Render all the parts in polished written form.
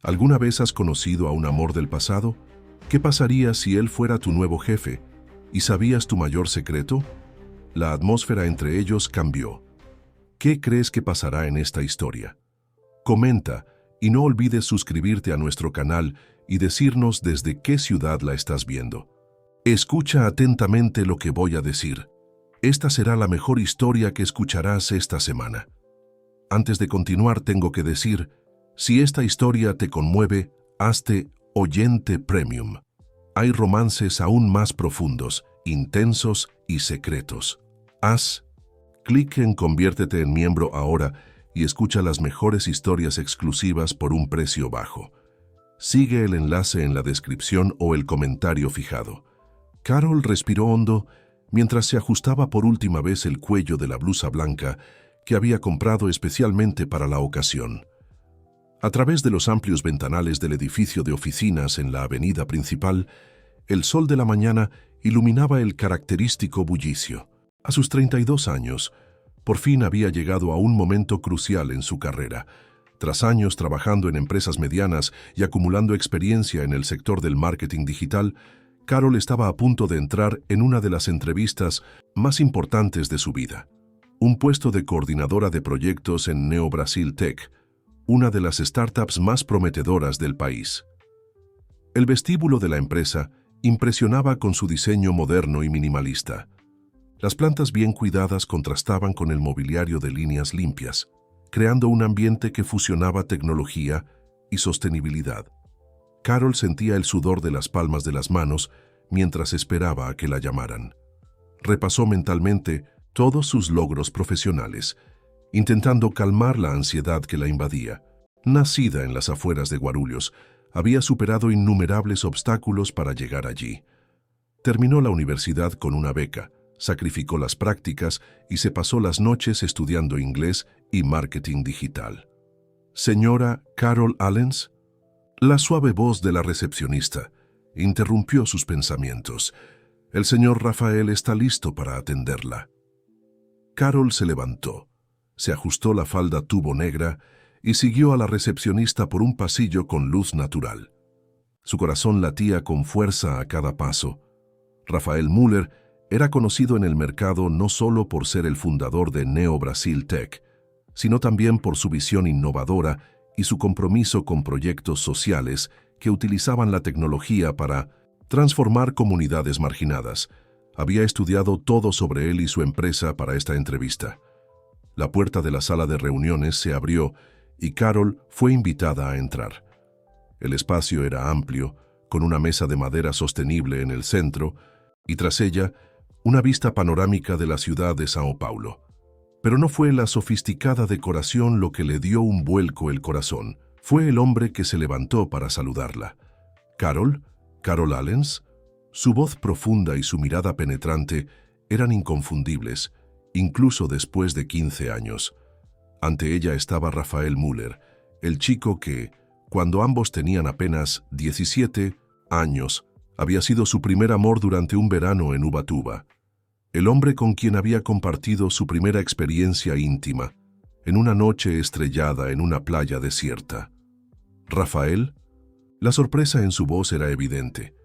¿Alguna vez has conocido a un amor del pasado? ¿Qué pasaría si él fuera tu nuevo jefe? ¿Y sabías tu mayor secreto? La atmósfera entre ellos cambió. ¿Qué crees que pasará en esta historia? Comenta y no olvides suscribirte a nuestro canal y decirnos desde qué ciudad la estás viendo. Escucha atentamente lo que voy a decir. Esta será la mejor historia que escucharás esta semana. Antes de continuar tengo que decir, si esta historia te conmueve, hazte oyente premium. Hay romances aún más profundos, intensos y secretos. Haz clic en Conviértete en miembro ahora y escucha las mejores historias exclusivas por un precio bajo. Sigue el enlace en la descripción o el comentario fijado. Carol respiró hondo mientras se ajustaba por última vez el cuello de la blusa blanca que había comprado especialmente para la ocasión. A través de los amplios ventanales del edificio de oficinas en la avenida principal, el sol de la mañana iluminaba el característico bullicio. A sus 32 años, por fin había llegado a un momento crucial en su carrera. Tras años trabajando en empresas medianas y acumulando experiencia en el sector del marketing digital, Carol estaba a punto de entrar en una de las entrevistas más importantes de su vida. Un puesto de coordinadora de proyectos en Neo Brasil Tech, una de las startups más prometedoras del país. El vestíbulo de la empresa impresionaba con su diseño moderno y minimalista. Las plantas bien cuidadas contrastaban con el mobiliario de líneas limpias, creando un ambiente que fusionaba tecnología y sostenibilidad. Carol sentía el sudor de las palmas de las manos mientras esperaba a que la llamaran. Repasó mentalmente todos sus logros profesionales, intentando calmar la ansiedad que la invadía. Nacida en las afueras de Guarulhos, había superado innumerables obstáculos para llegar allí. Terminó la universidad con una beca, sacrificó las prácticas y se pasó las noches estudiando inglés y marketing digital. «Señora Carol Allens», la suave voz de la recepcionista interrumpió sus pensamientos. «El señor Rafael está listo para atenderla». Carol se levantó, se ajustó la falda tubo negra y siguió a la recepcionista por un pasillo con luz natural. Su corazón latía con fuerza a cada paso. Rafael Müller era conocido en el mercado no solo por ser el fundador de Neo Brasil Tech, sino también por su visión innovadora y su compromiso con proyectos sociales que utilizaban la tecnología para transformar comunidades marginadas. Había estudiado todo sobre él y su empresa para esta entrevista. La puerta de la sala de reuniones se abrió y Carol fue invitada a entrar. El espacio era amplio, con una mesa de madera sostenible en el centro y tras ella una vista panorámica de la ciudad de São Paulo. Pero no fue la sofisticada decoración lo que le dio un vuelco el corazón. Fue el hombre que se levantó para saludarla. «¿Carol? ¿Carol Allens?» Su voz profunda y su mirada penetrante eran inconfundibles, incluso después de 15 años. Ante ella estaba Rafael Müller, el chico que, cuando ambos tenían apenas 17 años, había sido su primer amor durante un verano en Ubatuba. El hombre con quien había compartido su primera experiencia íntima, en una noche estrellada en una playa desierta. «¿Rafael?» La sorpresa en su voz era evidente.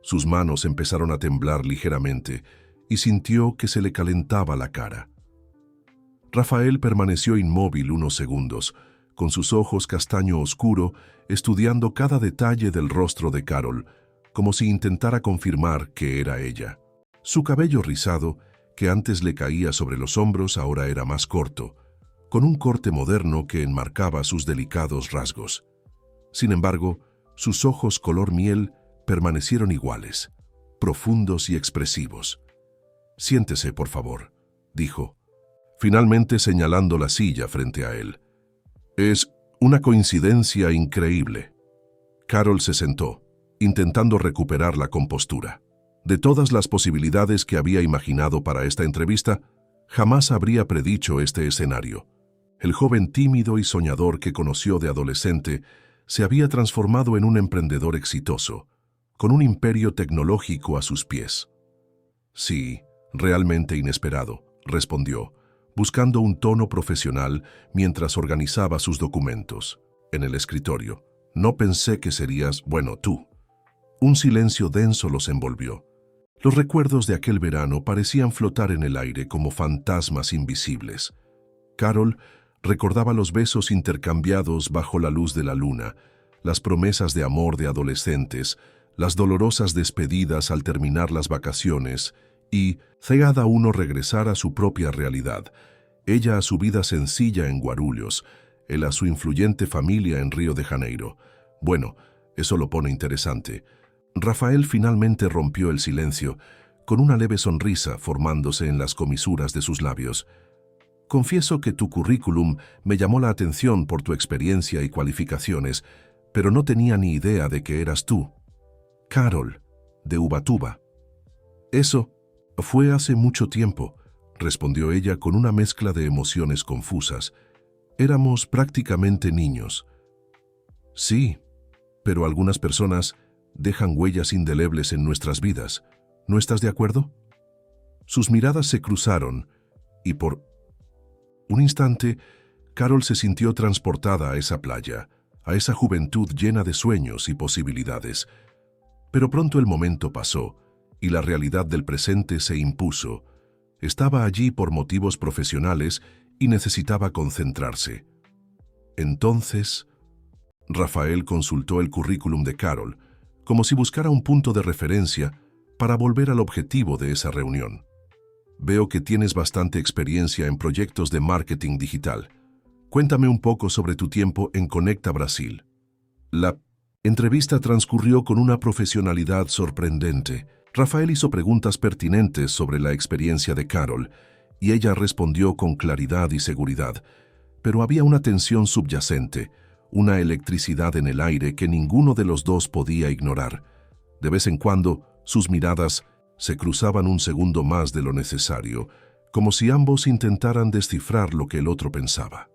Sus manos empezaron a temblar ligeramente y sintió que se le calentaba la cara. Rafael permaneció inmóvil unos segundos, con sus ojos castaño oscuro, estudiando cada detalle del rostro de Carol, como si intentara confirmar que era ella. Su cabello rizado, que antes le caía sobre los hombros, ahora era más corto, con un corte moderno que enmarcaba sus delicados rasgos. Sin embargo, sus ojos color miel permanecieron iguales, profundos y expresivos. «Siéntese, por favor», dijo, finalmente señalando la silla frente a él. «Es una coincidencia increíble». Carol se sentó, intentando recuperar la compostura. De todas las posibilidades que había imaginado para esta entrevista, jamás habría predicho este escenario. El joven tímido y soñador que conoció de adolescente se había transformado en un emprendedor exitoso, con un imperio tecnológico a sus pies. «Sí, realmente inesperado», respondió, buscando un tono profesional mientras organizaba sus documentos. En el escritorio, No pensé que serías, bueno, tú. Un silencio denso los envolvió. Los recuerdos de aquel verano parecían flotar en el aire como fantasmas invisibles. Carol recordaba los besos intercambiados bajo la luz de la luna, las promesas de amor de adolescentes, las dolorosas despedidas al terminar las vacaciones y, cada uno regresar a su propia realidad, ella a su vida sencilla en Guarulhos, él a su influyente familia en Río de Janeiro. Bueno, eso lo pone interesante. Rafael finalmente rompió el silencio, con una leve sonrisa formándose en las comisuras de sus labios. Confieso que tu currículum me llamó la atención por tu experiencia y cualificaciones, pero no tenía ni idea de que eras tú. Carol, de Ubatuba. Eso fue hace mucho tiempo, respondió ella con una mezcla de emociones confusas. Éramos prácticamente niños. Sí, pero algunas personas dejan huellas indelebles en nuestras vidas. ¿No estás de acuerdo? Sus miradas se cruzaron y por un instante, Carol se sintió transportada a esa playa, a esa juventud llena de sueños y posibilidades. Pero pronto el momento pasó y la realidad del presente se impuso. Estaba allí por motivos profesionales y necesitaba concentrarse. Entonces, Rafael consultó el currículum de Carol, como si buscara un punto de referencia para volver al objetivo de esa reunión. Veo que tienes bastante experiencia en proyectos de marketing digital. Cuéntame un poco sobre tu tiempo en Conecta Brasil. La entrevista transcurrió con una profesionalidad sorprendente. Rafael hizo preguntas pertinentes sobre la experiencia de Carol, y ella respondió con claridad y seguridad. Pero había una tensión subyacente, una electricidad en el aire que ninguno de los dos podía ignorar. De vez en cuando, sus miradas se cruzaban un segundo más de lo necesario, como si ambos intentaran descifrar lo que el otro pensaba.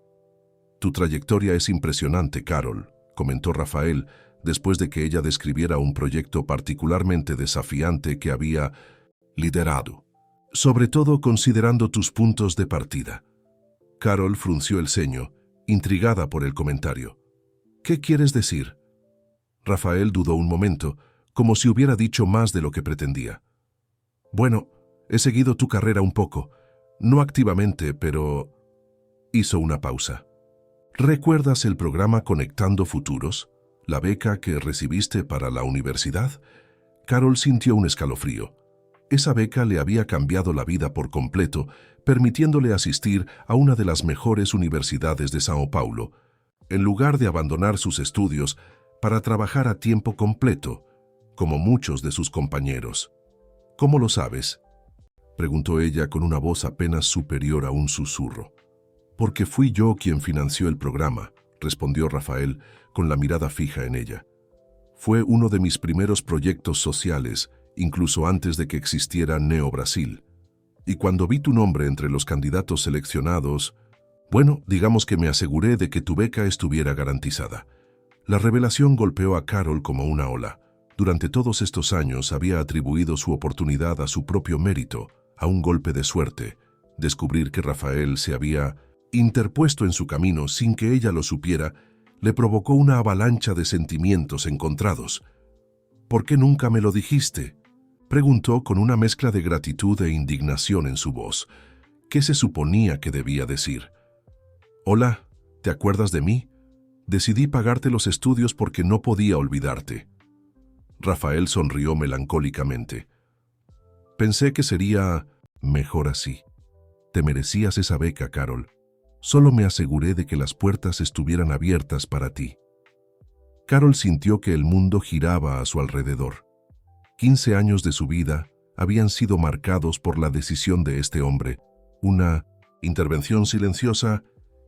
Tu trayectoria es impresionante, Carol, comentó Rafael, después de que ella describiera un proyecto particularmente desafiante que había liderado, sobre todo considerando tus puntos de partida. Carol frunció el ceño, intrigada por el comentario. ¿Qué quieres decir? Rafael dudó un momento, como si hubiera dicho más de lo que pretendía. Bueno, he seguido tu carrera un poco, no activamente, pero... Hizo una pausa. ¿Recuerdas el programa Conectando Futuros? ¿La beca que recibiste para la universidad? Carol sintió un escalofrío. Esa beca le había cambiado la vida por completo, permitiéndole asistir a una de las mejores universidades de Sao Paulo, en lugar de abandonar sus estudios para trabajar a tiempo completo, como muchos de sus compañeros. ¿Cómo lo sabes?, preguntó ella con una voz apenas superior a un susurro. Porque fui yo quien financió el programa, respondió Rafael con la mirada fija en ella. Fue uno de mis primeros proyectos sociales, incluso antes de que existiera Neo Brasil. Y cuando vi tu nombre entre los candidatos seleccionados, bueno, digamos que me aseguré de que tu beca estuviera garantizada. La revelación golpeó a Carol como una ola. Durante todos estos años había atribuido su oportunidad a su propio mérito, a un golpe de suerte. Descubrir que Rafael se había interpuesto en su camino sin que ella lo supiera, le provocó una avalancha de sentimientos encontrados. ¿Por qué nunca me lo dijiste?, preguntó con una mezcla de gratitud e indignación en su voz. ¿Qué se suponía que debía decir? Hola, ¿te acuerdas de mí? Decidí pagarte los estudios porque no podía olvidarte. Rafael sonrió melancólicamente. Pensé que sería mejor así. Te merecías esa beca, Carol. Solo me aseguré de que las puertas estuvieran abiertas para ti. Carol sintió que el mundo giraba a su alrededor. 15 años de su vida habían sido marcados por la decisión de este hombre, una intervención silenciosa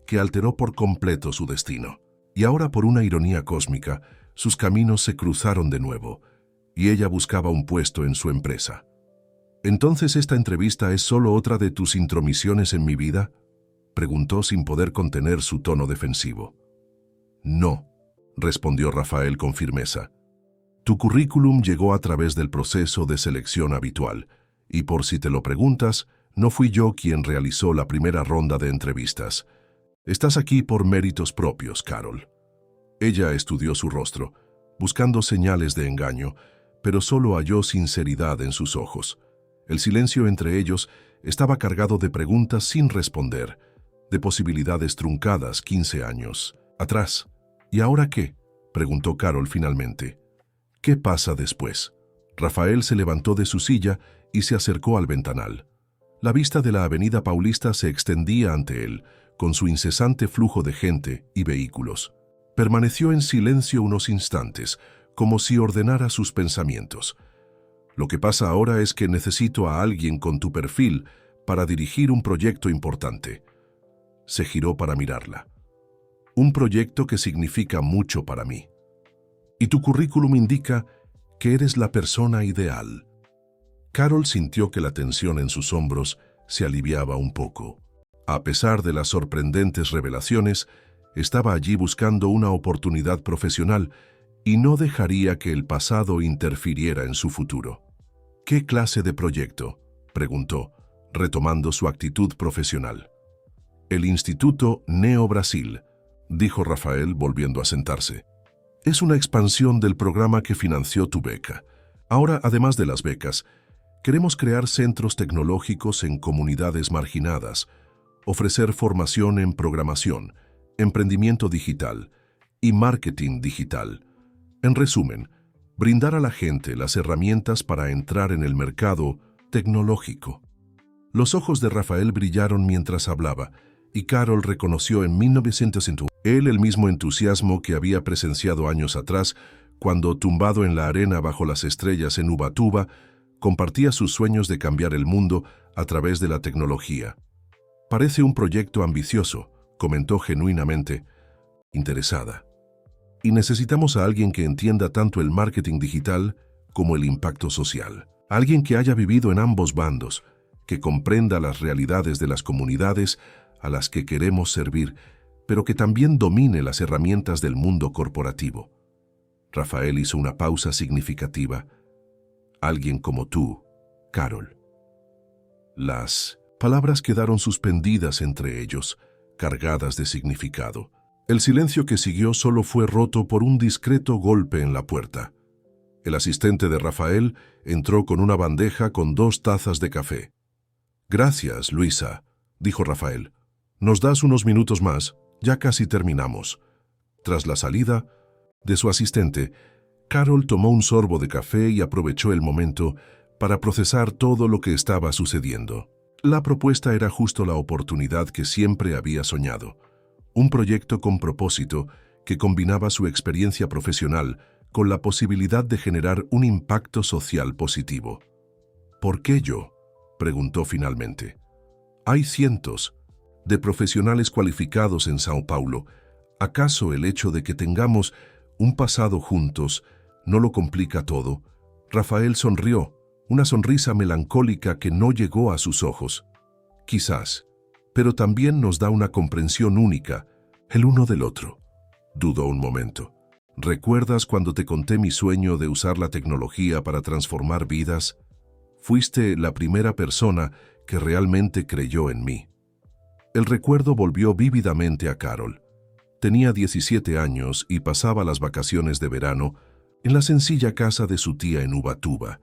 que alteró por completo su destino. Y ahora, por una ironía cósmica, sus caminos se cruzaron de nuevo, y ella buscaba un puesto en su empresa. ¿Entonces esta entrevista es solo otra de tus intromisiones en mi vida?, preguntó sin poder contener su tono defensivo. No, respondió Rafael con firmeza. Tu currículum llegó a través del proceso de selección habitual, y por si te lo preguntas, no fui yo quien realizó la primera ronda de entrevistas. Estás aquí por méritos propios, Carol. Ella estudió su rostro, buscando señales de engaño, pero solo halló sinceridad en sus ojos. El silencio entre ellos estaba cargado de preguntas sin responder, de posibilidades truncadas 15 años atrás. ¿Y ahora qué?, preguntó Carol finalmente. ¿Qué pasa después? Rafael se levantó de su silla y se acercó al ventanal. La vista de la avenida Paulista se extendía ante él, con su incesante flujo de gente y vehículos. Permaneció en silencio unos instantes, como si ordenara sus pensamientos. Lo que pasa ahora es que necesito a alguien con tu perfil para dirigir un proyecto importante. Se giró para mirarla. Un proyecto que significa mucho para mí. Y tu currículum indica que eres la persona ideal. Carol sintió que la tensión en sus hombros se aliviaba un poco. A pesar de las sorprendentes revelaciones, estaba allí buscando una oportunidad profesional y no dejaría que el pasado interfiriera en su futuro. ¿Qué clase de proyecto?, preguntó, retomando su actitud profesional. El Instituto Neo Brasil, dijo Rafael volviendo a sentarse. Es una expansión del programa que financió tu beca. Ahora, además de las becas, queremos crear centros tecnológicos en comunidades marginadas, ofrecer formación en programación, emprendimiento digital y marketing digital. En resumen, brindar a la gente las herramientas para entrar en el mercado tecnológico. Los ojos de Rafael brillaron mientras hablaba, y Carol reconoció en 1901 el mismo entusiasmo que había presenciado años atrás, cuando, tumbado en la arena bajo las estrellas en Ubatuba, compartía sus sueños de cambiar el mundo a través de la tecnología. Parece un proyecto ambicioso, comentó genuinamente interesada. Y necesitamos a alguien que entienda tanto el marketing digital como el impacto social. Alguien que haya vivido en ambos bandos, que comprenda las realidades de las comunidades a las que queremos servir, pero que también domine las herramientas del mundo corporativo. Rafael hizo una pausa significativa. Alguien como tú, Carol. Las palabras quedaron suspendidas entre ellos, cargadas de significado. El silencio que siguió solo fue roto por un discreto golpe en la puerta. El asistente de Rafael entró con una bandeja con 2 tazas de café. «Gracias, Luisa», dijo Rafael. «Nos das unos minutos más, ya casi terminamos». Tras la salida de su asistente, Carol tomó un sorbo de café y aprovechó el momento para procesar todo lo que estaba sucediendo. La propuesta era justo la oportunidad que siempre había soñado. Un proyecto con propósito que combinaba su experiencia profesional con la posibilidad de generar un impacto social positivo. ¿Por qué yo?, preguntó finalmente. Hay cientos de profesionales cualificados en Sao Paulo. ¿Acaso el hecho de que tengamos un pasado juntos no lo complica todo? Rafael sonrió, una sonrisa melancólica que no llegó a sus ojos. Quizás, pero también nos da una comprensión única, el uno del otro. Dudó un momento. ¿Recuerdas cuando te conté mi sueño de usar la tecnología para transformar vidas? Fuiste la primera persona que realmente creyó en mí. El recuerdo volvió vívidamente a Carol. Tenía 17 años y pasaba las vacaciones de verano en la sencilla casa de su tía en Ubatuba.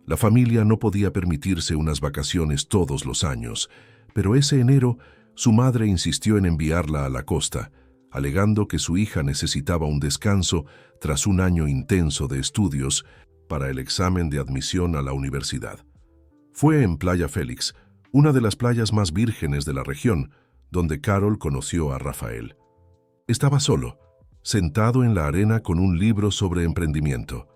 La familia no podía permitirse unas vacaciones todos los años, pero ese enero su madre insistió en enviarla a la costa, alegando que su hija necesitaba un descanso tras un año intenso de estudios para el examen de admisión a la universidad. Fue en Playa Félix, una de las playas más vírgenes de la región, donde Carol conoció a Rafael. Estaba solo, sentado en la arena con un libro sobre emprendimiento,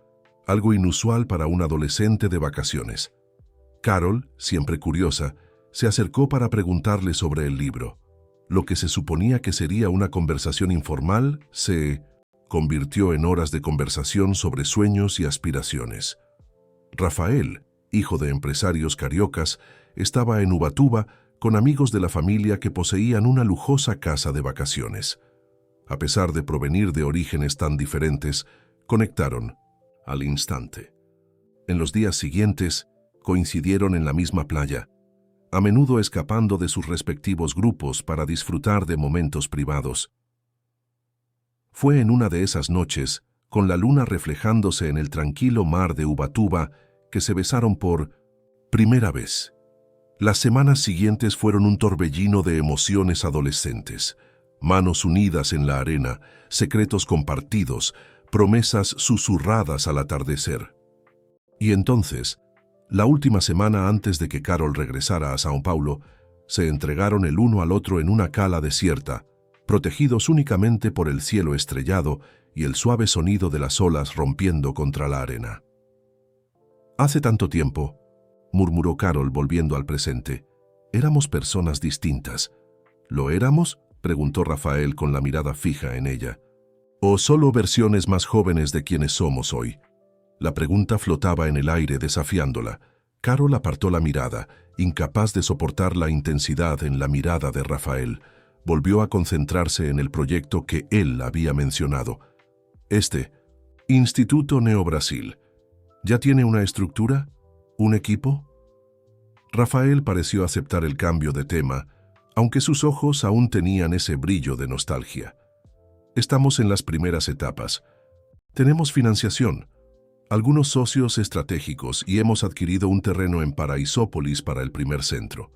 algo inusual para un adolescente de vacaciones. Carol, siempre curiosa, se acercó para preguntarle sobre el libro. Lo que se suponía que sería una conversación informal se convirtió en horas de conversación sobre sueños y aspiraciones. Rafael, hijo de empresarios cariocas, estaba en Ubatuba con amigos de la familia que poseían una lujosa casa de vacaciones. A pesar de provenir de orígenes tan diferentes, conectaron al instante. En los días siguientes, coincidieron en la misma playa, a menudo escapando de sus respectivos grupos para disfrutar de momentos privados. Fue en una de esas noches, con la luna reflejándose en el tranquilo mar de Ubatuba, que se besaron por primera vez. Las semanas siguientes fueron un torbellino de emociones adolescentes, manos unidas en la arena, secretos compartidos, promesas susurradas al atardecer. Y entonces, la última semana antes de que Carol regresara a São Paulo, se entregaron el uno al otro en una cala desierta, protegidos únicamente por el cielo estrellado y el suave sonido de las olas rompiendo contra la arena. Hace tanto tiempo, murmuró Carol volviendo al presente. Éramos personas distintas. ¿Lo éramos?, preguntó Rafael con la mirada fija en ella. ¿O solo versiones más jóvenes de quienes somos hoy? La pregunta flotaba en el aire desafiándola. Carol apartó la mirada, incapaz de soportar la intensidad en la mirada de Rafael. Volvió a concentrarse en el proyecto que él había mencionado. Instituto Neo Brasil. ¿Ya tiene una estructura? ¿Un equipo? Rafael pareció aceptar el cambio de tema, aunque sus ojos aún tenían ese brillo de nostalgia. Estamos en las primeras etapas. Tenemos financiación, algunos socios estratégicos y hemos adquirido un terreno en Paraisópolis para el primer centro.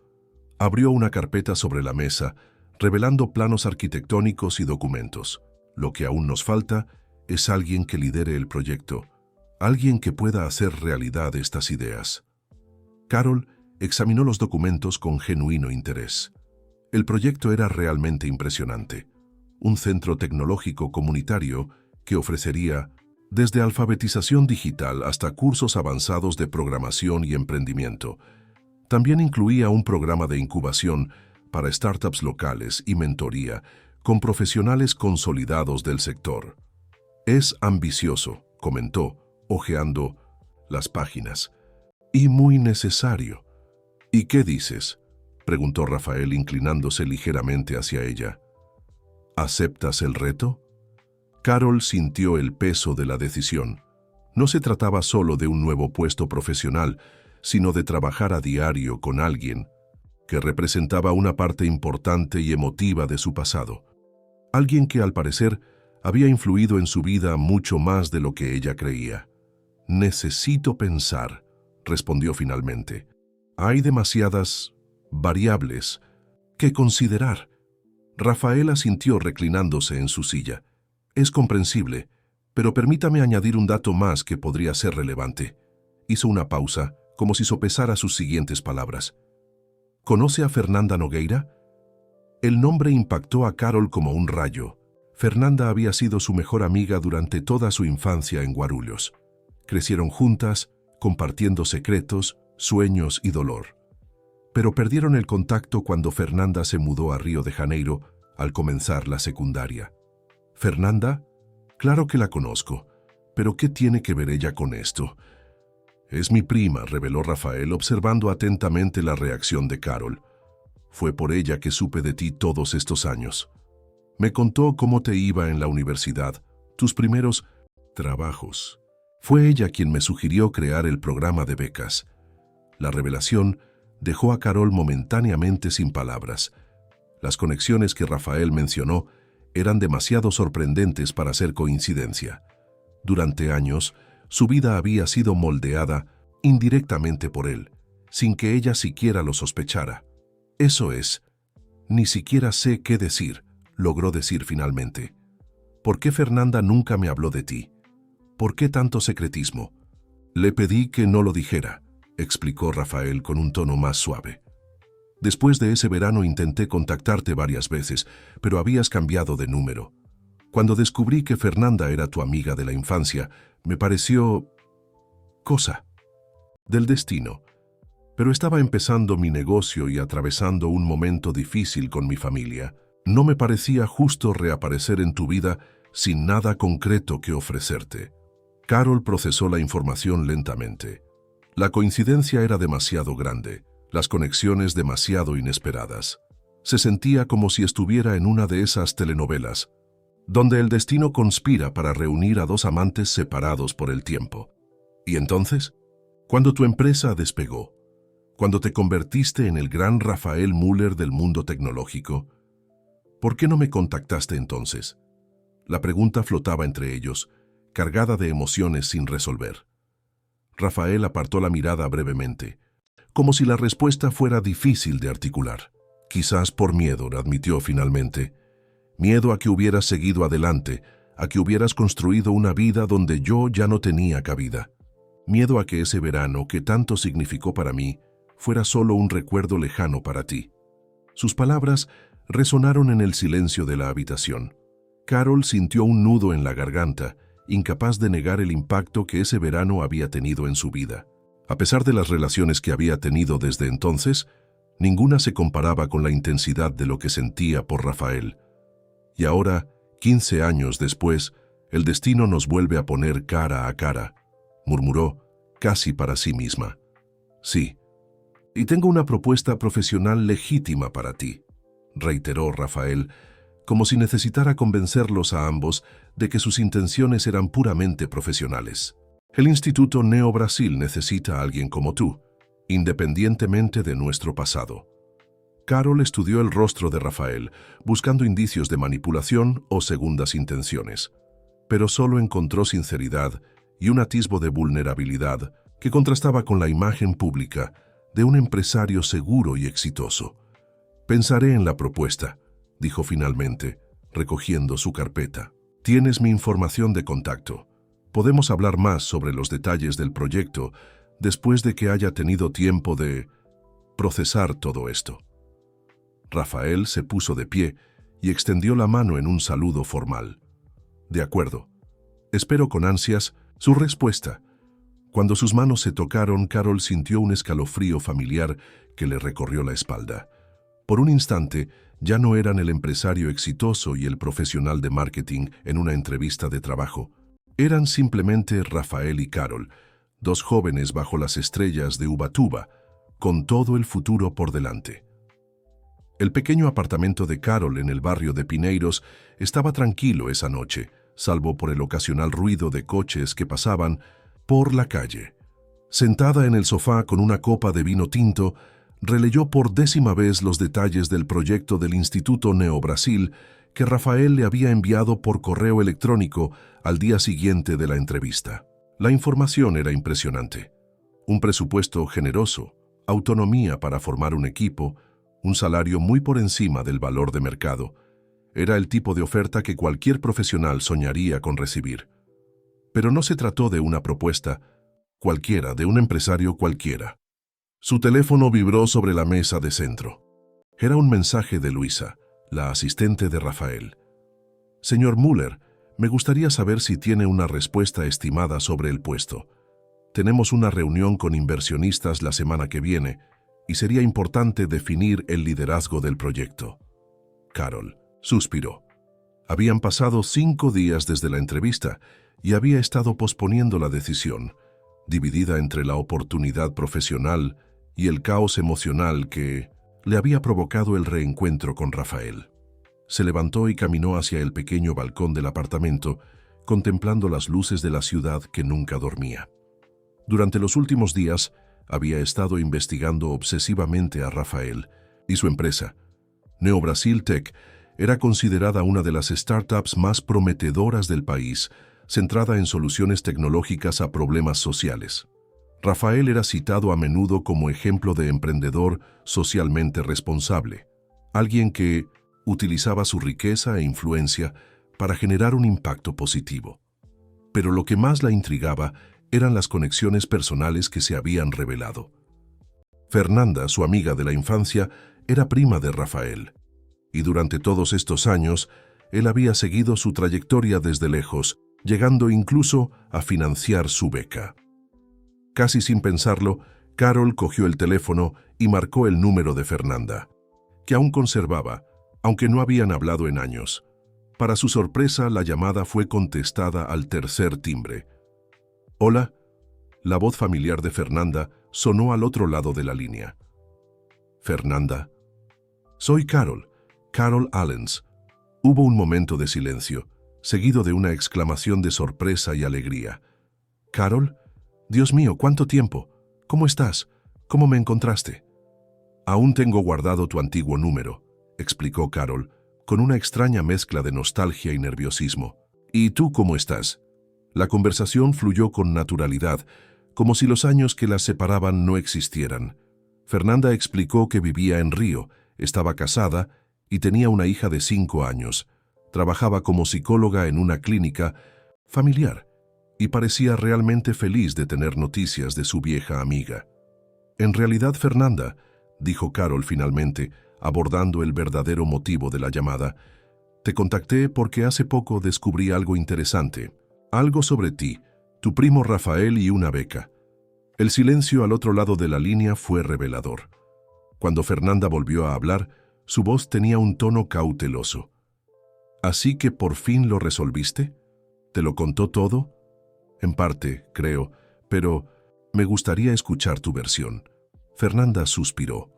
Abrió una carpeta sobre la mesa, revelando planos arquitectónicos y documentos. Lo que aún nos falta es alguien que lidere el proyecto, alguien que pueda hacer realidad estas ideas. Carol examinó los documentos con genuino interés. El proyecto era realmente impresionante. Un centro tecnológico comunitario que ofrecería desde alfabetización digital hasta cursos avanzados de programación y emprendimiento. También incluía un programa de incubación para startups locales y mentoría con profesionales consolidados del sector. Es ambicioso, comentó, hojeando las páginas. Y muy necesario. ¿Y qué dices?, preguntó Rafael inclinándose ligeramente hacia ella. ¿Aceptas el reto? Carol sintió el peso de la decisión. No se trataba solo de un nuevo puesto profesional, sino de trabajar a diario con alguien que representaba una parte importante y emotiva de su pasado. Alguien que, al parecer, había influido en su vida mucho más de lo que ella creía. Necesito pensar, respondió finalmente. Hay demasiadas variables que considerar. Rafael asintió reclinándose en su silla. Es comprensible, pero permítame añadir un dato más que podría ser relevante. Hizo una pausa, como si sopesara sus siguientes palabras. ¿Conoce a Fernanda Nogueira? El nombre impactó a Carol como un rayo. Fernanda había sido su mejor amiga durante toda su infancia en Guarulhos. Crecieron juntas, compartiendo secretos, sueños y dolor. Pero perdieron el contacto cuando Fernanda se mudó a Río de Janeiro al comenzar la secundaria. ¿Fernanda? Claro que la conozco, pero ¿qué tiene que ver ella con esto? Es mi prima, reveló Rafael observando atentamente la reacción de Carol. Fue por ella que supe de ti todos estos años. Me contó cómo te iba en la universidad, tus primeros trabajos. Fue ella quien me sugirió crear el programa de becas. La revelación dejó a Carol momentáneamente sin palabras. Las conexiones que Rafael mencionó eran demasiado sorprendentes para ser coincidencia. Durante años, su vida había sido moldeada indirectamente por él, sin que ella siquiera lo sospechara. Eso es, ni siquiera sé qué decir, logró decir finalmente. ¿Por qué Fernanda nunca me habló de ti? ¿Por qué tanto secretismo? Le pedí que no lo dijera, explicó Rafael con un tono más suave. Después de ese verano intenté contactarte varias veces, pero habías cambiado de número. Cuando descubrí que Fernanda era tu amiga de la infancia, me pareció cosa del destino. Pero estaba empezando mi negocio y atravesando un momento difícil con mi familia. No me parecía justo reaparecer en tu vida sin nada concreto que ofrecerte. Carol procesó la información lentamente. La coincidencia era demasiado grande, las conexiones demasiado inesperadas. Se sentía como si estuviera en una de esas telenovelas, donde el destino conspira para reunir a dos amantes separados por el tiempo. ¿Y entonces? Cuando tu empresa despegó, cuando te convertiste en el gran Rafael Müller del mundo tecnológico, ¿por qué no me contactaste entonces? La pregunta flotaba entre ellos, cargada de emociones sin resolver. Rafael apartó la mirada brevemente, como si la respuesta fuera difícil de articular. Quizás por miedo, admitió finalmente. Miedo a que hubieras seguido adelante, a que hubieras construido una vida donde yo ya no tenía cabida. Miedo a que ese verano, que tanto significó para mí, fuera solo un recuerdo lejano para ti. Sus palabras resonaron en el silencio de la habitación. Carol sintió un nudo en la garganta, incapaz de negar el impacto que ese verano había tenido en su vida. A pesar de las relaciones que había tenido desde entonces, ninguna se comparaba con la intensidad de lo que sentía por Rafael. Y ahora, 15 años después, el destino nos vuelve a poner cara a cara, murmuró, casi para sí misma. Sí, y tengo una propuesta profesional legítima para ti, reiteró Rafael, como si necesitara convencerlos a ambos de que sus intenciones eran puramente profesionales. El Instituto Neo Brasil necesita a alguien como tú, independientemente de nuestro pasado. Carol estudió el rostro de Rafael, buscando indicios de manipulación o segundas intenciones, pero solo encontró sinceridad y un atisbo de vulnerabilidad que contrastaba con la imagen pública de un empresario seguro y exitoso. Pensaré en la propuesta, dijo finalmente, recogiendo su carpeta. Tienes mi información de contacto. Podemos hablar más sobre los detalles del proyecto después de que haya tenido tiempo de procesar todo esto. Rafael se puso de pie y extendió la mano en un saludo formal. De acuerdo. Espero con ansias su respuesta. Cuando sus manos se tocaron, Carol sintió un escalofrío familiar que le recorrió la espalda. Por un instante, ya no eran el empresario exitoso y el profesional de marketing en una entrevista de trabajo. Eran simplemente Rafael y Carol, dos jóvenes bajo las estrellas de Ubatuba, con todo el futuro por delante. El pequeño apartamento de Carol en el barrio de Pineiros estaba tranquilo esa noche, salvo por el ocasional ruido de coches que pasaban por la calle. Sentada en el sofá con una copa de vino tinto, releyó por 10ª vez los detalles del proyecto del Instituto Neo Brasil que Rafael le había enviado por correo electrónico al día siguiente de la entrevista. La información era impresionante. Un presupuesto generoso, autonomía para formar un equipo, un salario muy por encima del valor de mercado. Era el tipo de oferta que cualquier profesional soñaría con recibir. Pero no se trató de una propuesta cualquiera, de un empresario cualquiera. Su teléfono vibró sobre la mesa de centro. Era un mensaje de Luisa, la asistente de Rafael. Señor Müller, me gustaría saber si tiene una respuesta estimada sobre el puesto. Tenemos una reunión con inversionistas la semana que viene y sería importante definir el liderazgo del proyecto. Carol suspiró. Habían pasado 5 días desde la entrevista y había estado posponiendo la decisión, dividida entre la oportunidad profesional y el caos emocional que le había provocado el reencuentro con Rafael. Se levantó y caminó hacia el pequeño balcón del apartamento, contemplando las luces de la ciudad que nunca dormía. Durante los últimos días, había estado investigando obsesivamente a Rafael y su empresa. Neo Brasil Tech era considerada una de las startups más prometedoras del país, centrada en soluciones tecnológicas a problemas sociales. Rafael era citado a menudo como ejemplo de emprendedor socialmente responsable, alguien que utilizaba su riqueza e influencia para generar un impacto positivo. Pero lo que más la intrigaba eran las conexiones personales que se habían revelado. Fernanda, su amiga de la infancia, era prima de Rafael, y durante todos estos años, él había seguido su trayectoria desde lejos, llegando incluso a financiar su beca. Casi sin pensarlo, Carol cogió el teléfono y marcó el número de Fernanda, que aún conservaba, aunque no habían hablado en años. Para su sorpresa, la llamada fue contestada al tercer timbre. «Hola». La voz familiar de Fernanda sonó al otro lado de la línea. «Fernanda». «Soy Carol, Carol Allens». Hubo un momento de silencio, seguido de una exclamación de sorpresa y alegría. «¿Carol? Dios mío, ¿cuánto tiempo? ¿Cómo estás? ¿Cómo me encontraste?» «Aún tengo guardado tu antiguo número», explicó Carol, con una extraña mezcla de nostalgia y nerviosismo. ¿Y tú cómo estás? La conversación fluyó con naturalidad, como si los años que las separaban no existieran. Fernanda explicó que vivía en Río, estaba casada y tenía una hija de 5 años. Trabajaba como psicóloga en una clínica familiar y parecía realmente feliz de tener noticias de su vieja amiga. En realidad, Fernanda, dijo Carol finalmente, abordando el verdadero motivo de la llamada, te contacté porque hace poco descubrí algo interesante, algo sobre ti, tu primo Rafael y una beca. El silencio al otro lado de la línea fue revelador. Cuando Fernanda volvió a hablar, su voz tenía un tono cauteloso. ¿Así que por fin lo resolviste? ¿Te lo contó todo? En parte, creo, pero me gustaría escuchar tu versión. Fernanda suspiró.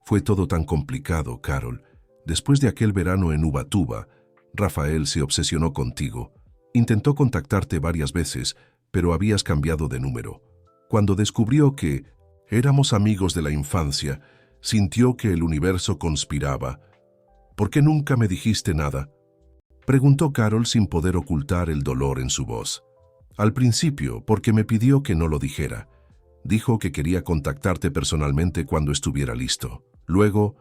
Fue todo tan complicado, Carol. Después de aquel verano en Ubatuba, Rafael se obsesionó contigo. Intentó contactarte varias veces, pero habías cambiado de número. Cuando descubrió que éramos amigos de la infancia, sintió que el universo conspiraba. ¿Por qué nunca me dijiste nada? Preguntó Carol sin poder ocultar el dolor en su voz. Al principio, porque me pidió que no lo dijera. Dijo que quería contactarte personalmente cuando estuviera listo. Luego,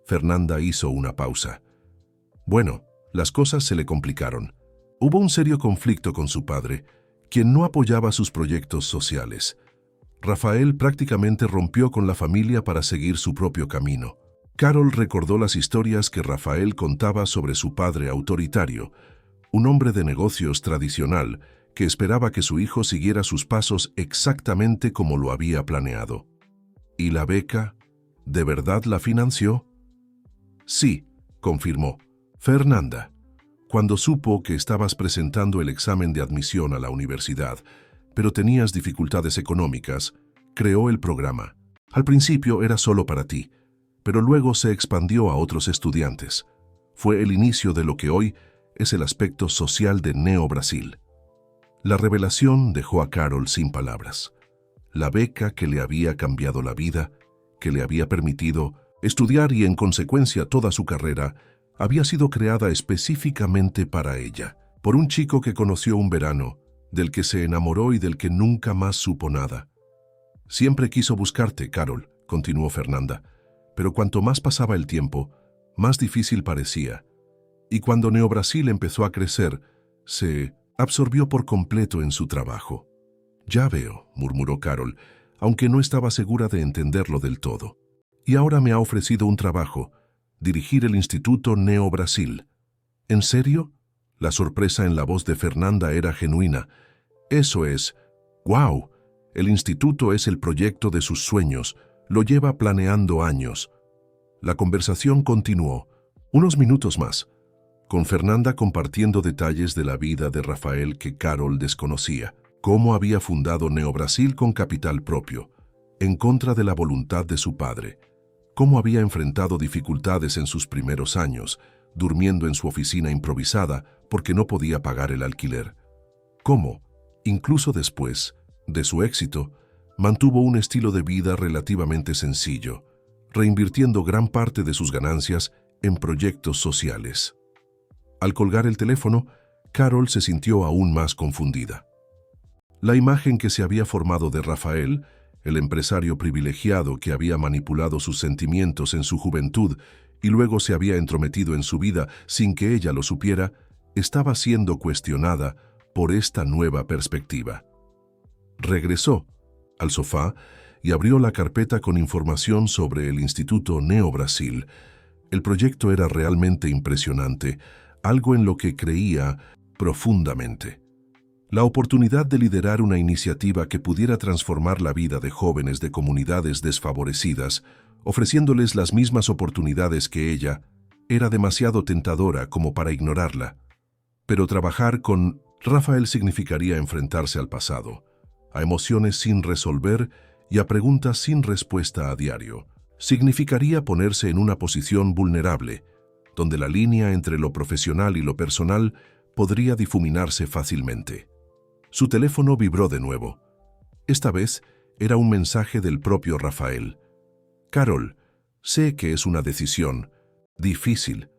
Fernanda hizo una pausa. Bueno, las cosas se le complicaron. Hubo un serio conflicto con su padre, quien no apoyaba sus proyectos sociales. Rafael prácticamente rompió con la familia para seguir su propio camino. Carol recordó las historias que Rafael contaba sobre su padre autoritario, un hombre de negocios tradicional que esperaba que su hijo siguiera sus pasos exactamente como lo había planeado. ¿Y la beca? ¿De verdad la financió? Sí, confirmó. Fernanda, cuando supo que estabas presentando el examen de admisión a la universidad, pero tenías dificultades económicas, creó el programa. Al principio era solo para ti, pero luego se expandió a otros estudiantes. Fue el inicio de lo que hoy es el aspecto social de Neo Brasil. La revelación dejó a Carol sin palabras. La beca que le había cambiado la vida, que le había permitido estudiar y en consecuencia toda su carrera, había sido creada específicamente para ella, por un chico que conoció un verano, del que se enamoró y del que nunca más supo nada. Siempre quiso buscarte, Carol, continuó Fernanda, pero cuanto más pasaba el tiempo, más difícil parecía. Y cuando Neo Brasil empezó a crecer, se absorbió por completo en su trabajo. Ya veo, murmuró Carol, aunque no estaba segura de entenderlo del todo. Y ahora me ha ofrecido un trabajo, dirigir el Instituto Neo Brasil. ¿En serio? La sorpresa en la voz de Fernanda era genuina. Eso es. ¡Guau! El instituto es el proyecto de sus sueños. Lo lleva planeando años. La conversación continuó. Unos minutos más, con Fernanda compartiendo detalles de la vida de Rafael que Carol desconocía. Cómo había fundado Neo Brasil con capital propio, en contra de la voluntad de su padre. Cómo había enfrentado dificultades en sus primeros años, durmiendo en su oficina improvisada porque no podía pagar el alquiler. Cómo, incluso después de su éxito, mantuvo un estilo de vida relativamente sencillo, reinvirtiendo gran parte de sus ganancias en proyectos sociales. Al colgar el teléfono, Carol se sintió aún más confundida. La imagen que se había formado de Rafael, el empresario privilegiado que había manipulado sus sentimientos en su juventud y luego se había entrometido en su vida sin que ella lo supiera, estaba siendo cuestionada por esta nueva perspectiva. Regresó al sofá y abrió la carpeta con información sobre el Instituto Neo Brasil. El proyecto era realmente impresionante, algo en lo que creía profundamente. La oportunidad de liderar una iniciativa que pudiera transformar la vida de jóvenes de comunidades desfavorecidas, ofreciéndoles las mismas oportunidades que ella, era demasiado tentadora como para ignorarla. Pero trabajar con Rafael significaría enfrentarse al pasado, a emociones sin resolver y a preguntas sin respuesta a diario. Significaría ponerse en una posición vulnerable, donde la línea entre lo profesional y lo personal podría difuminarse fácilmente. Su teléfono vibró de nuevo. Esta vez era un mensaje del propio Rafael. Carol, sé que es una decisión difícil,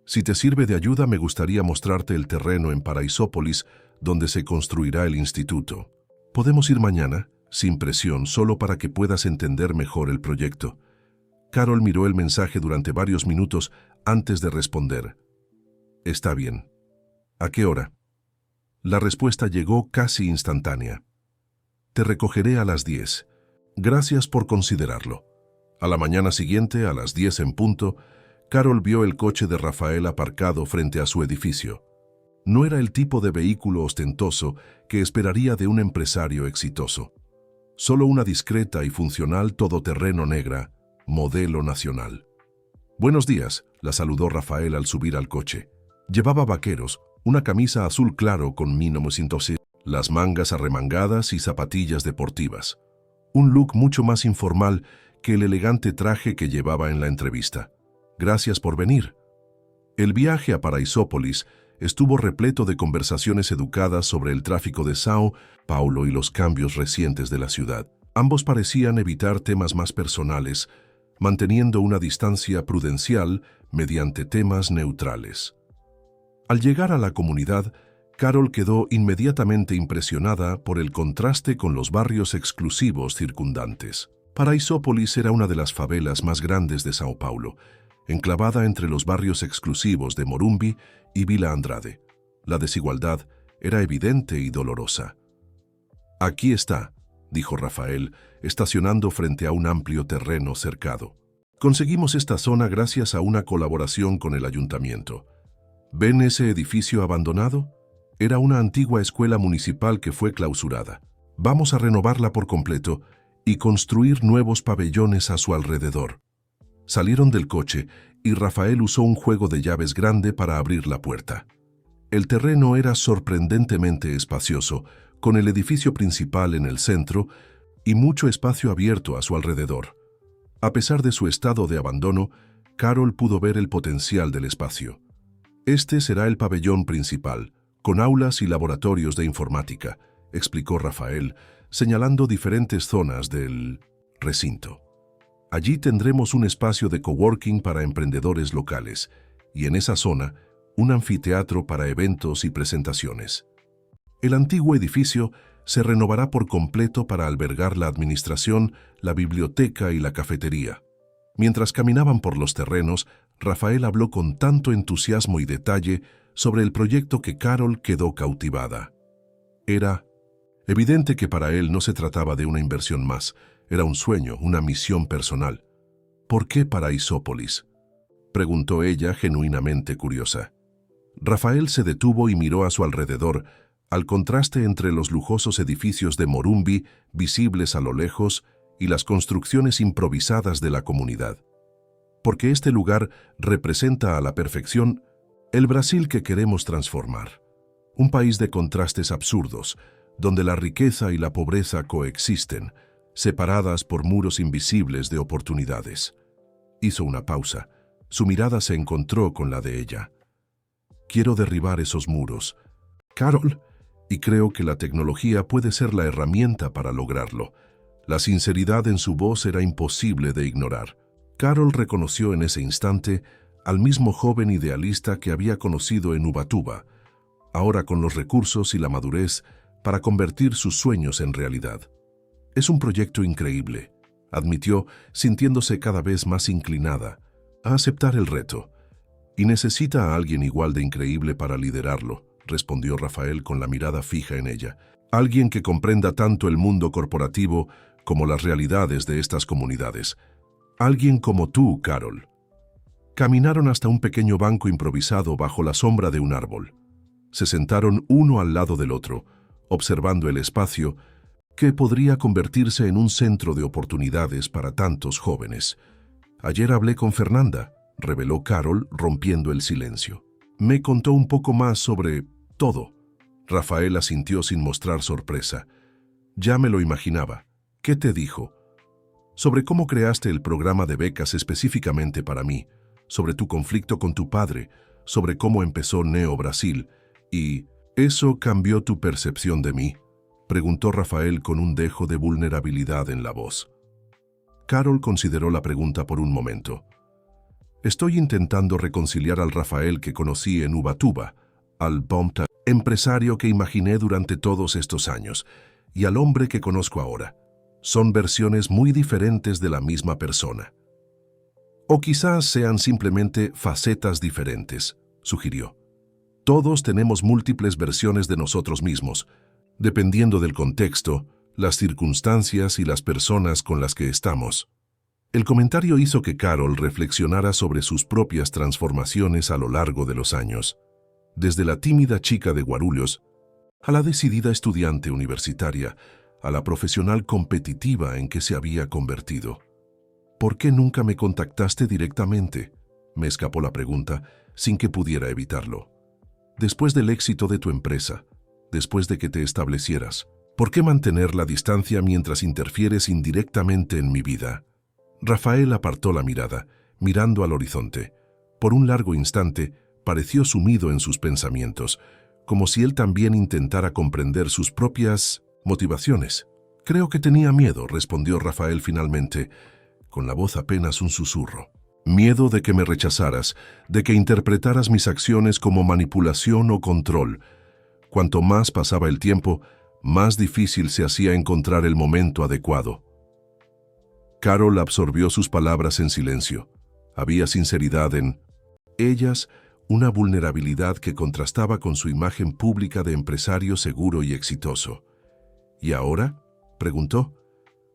Si te sirve de ayuda, me gustaría mostrarte el terreno en Paraisópolis donde se construirá el instituto. Podemos ir mañana, sin presión, solo para que puedas entender mejor el proyecto. Carol miró el mensaje durante varios minutos antes de responder. Está bien. ¿A qué hora? La respuesta llegó casi instantánea. Te recogeré a las 10. Gracias por considerarlo. A la mañana siguiente, a las 10 en punto, Carol vio el coche de Rafael aparcado frente a su edificio. No era el tipo de vehículo ostentoso que esperaría de un empresario exitoso. Solo una discreta y funcional todoterreno negra, modelo nacional. Buenos días, la saludó Rafael al subir al coche. Llevaba vaqueros, una camisa azul claro con minomosintosis, las mangas arremangadas y zapatillas deportivas. Un look mucho más informal que el elegante traje que llevaba en la entrevista. Gracias por venir. El viaje a Paraisópolis estuvo repleto de conversaciones educadas sobre el tráfico de São Paulo y los cambios recientes de la ciudad. Ambos parecían evitar temas más personales, manteniendo una distancia prudencial mediante temas neutrales. Al llegar a la comunidad, Carol quedó inmediatamente impresionada por el contraste con los barrios exclusivos circundantes. Paraisópolis era una de las favelas más grandes de São Paulo, enclavada entre los barrios exclusivos de Morumbi y Vila Andrade. La desigualdad era evidente y dolorosa. Aquí está, dijo Rafael, estacionando frente a un amplio terreno cercado. Conseguimos esta zona gracias a una colaboración con el ayuntamiento. ¿Ven ese edificio abandonado? Era una antigua escuela municipal que fue clausurada. Vamos a renovarla por completo y construir nuevos pabellones a su alrededor. Salieron del coche y Rafael usó un juego de llaves grande para abrir la puerta. El terreno era sorprendentemente espacioso, con el edificio principal en el centro y mucho espacio abierto a su alrededor. A pesar de su estado de abandono, Carol pudo ver el potencial del espacio. Este será el pabellón principal, con aulas y laboratorios de informática, explicó Rafael, señalando diferentes zonas del recinto. Allí tendremos un espacio de coworking para emprendedores locales y en esa zona un anfiteatro para eventos y presentaciones. El antiguo edificio se renovará por completo para albergar la administración, la biblioteca y la cafetería. Mientras caminaban por los terrenos, Rafael habló con tanto entusiasmo y detalle sobre el proyecto que Carol quedó cautivada. Era evidente que para él no se trataba de una inversión más, era un sueño, una misión personal. ¿Por qué Paraisópolis?, preguntó ella genuinamente curiosa. Rafael se detuvo y miró a su alrededor, al contraste entre los lujosos edificios de Morumbi, visibles a lo lejos, y las construcciones improvisadas de la comunidad. Porque este lugar representa a la perfección el Brasil que queremos transformar. Un país de contrastes absurdos, donde la riqueza y la pobreza coexisten, separadas por muros invisibles de oportunidades. Hizo una pausa. Su mirada se encontró con la de ella. Quiero derribar esos muros, Carol, y creo que la tecnología puede ser la herramienta para lograrlo. La sinceridad en su voz era imposible de ignorar. Carol reconoció en ese instante al mismo joven idealista que había conocido en Ubatuba, ahora con los recursos y la madurez para convertir sus sueños en realidad. Es un proyecto increíble, admitió, sintiéndose cada vez más inclinada a aceptar el reto. Y necesita a alguien igual de increíble para liderarlo, respondió Rafael con la mirada fija en ella. Alguien que comprenda tanto el mundo corporativo como las realidades de estas comunidades. Alguien como tú, Carol. Caminaron hasta un pequeño banco improvisado bajo la sombra de un árbol. Se sentaron uno al lado del otro, observando el espacio que podría convertirse en un centro de oportunidades para tantos jóvenes. Ayer hablé con Fernanda, reveló Carol, rompiendo el silencio. Me contó un poco más sobre todo. Rafael asintió sin mostrar sorpresa. Ya me lo imaginaba. ¿Qué te dijo? Sobre cómo creaste el programa de becas específicamente para mí, sobre tu conflicto con tu padre, sobre cómo empezó Neo Brasil, y ¿eso cambió tu percepción de mí?, preguntó Rafael con un dejo de vulnerabilidad en la voz. Carol consideró la pregunta por un momento. Estoy intentando reconciliar al Rafael que conocí en Ubatuba, al Bomta, empresario que imaginé durante todos estos años, y al hombre que conozco ahora. Son versiones muy diferentes de la misma persona. O quizás sean simplemente facetas diferentes, sugirió. Todos tenemos múltiples versiones de nosotros mismos, dependiendo del contexto, las circunstancias y las personas con las que estamos. El comentario hizo que Carol reflexionara sobre sus propias transformaciones a lo largo de los años, desde la tímida chica de Guarulhos a la decidida estudiante universitaria, a la profesional competitiva en que se había convertido. ¿Por qué nunca me contactaste directamente?, me escapó la pregunta, sin que pudiera evitarlo. Después del éxito de tu empresa, después de que te establecieras, ¿por qué mantener la distancia mientras interfieres indirectamente en mi vida? Rafael apartó la mirada, mirando al horizonte. Por un largo instante, pareció sumido en sus pensamientos, como si él también intentara comprender sus propias motivaciones. Creo que tenía miedo, respondió Rafael finalmente, con la voz apenas un susurro. Miedo de que me rechazaras, de que interpretaras mis acciones como manipulación o control. Cuanto más pasaba el tiempo, más difícil se hacía encontrar el momento adecuado. Carol absorbió sus palabras en silencio. Había sinceridad en ellas, una vulnerabilidad que contrastaba con su imagen pública de empresario seguro y exitoso. ¿Y ahora?, preguntó.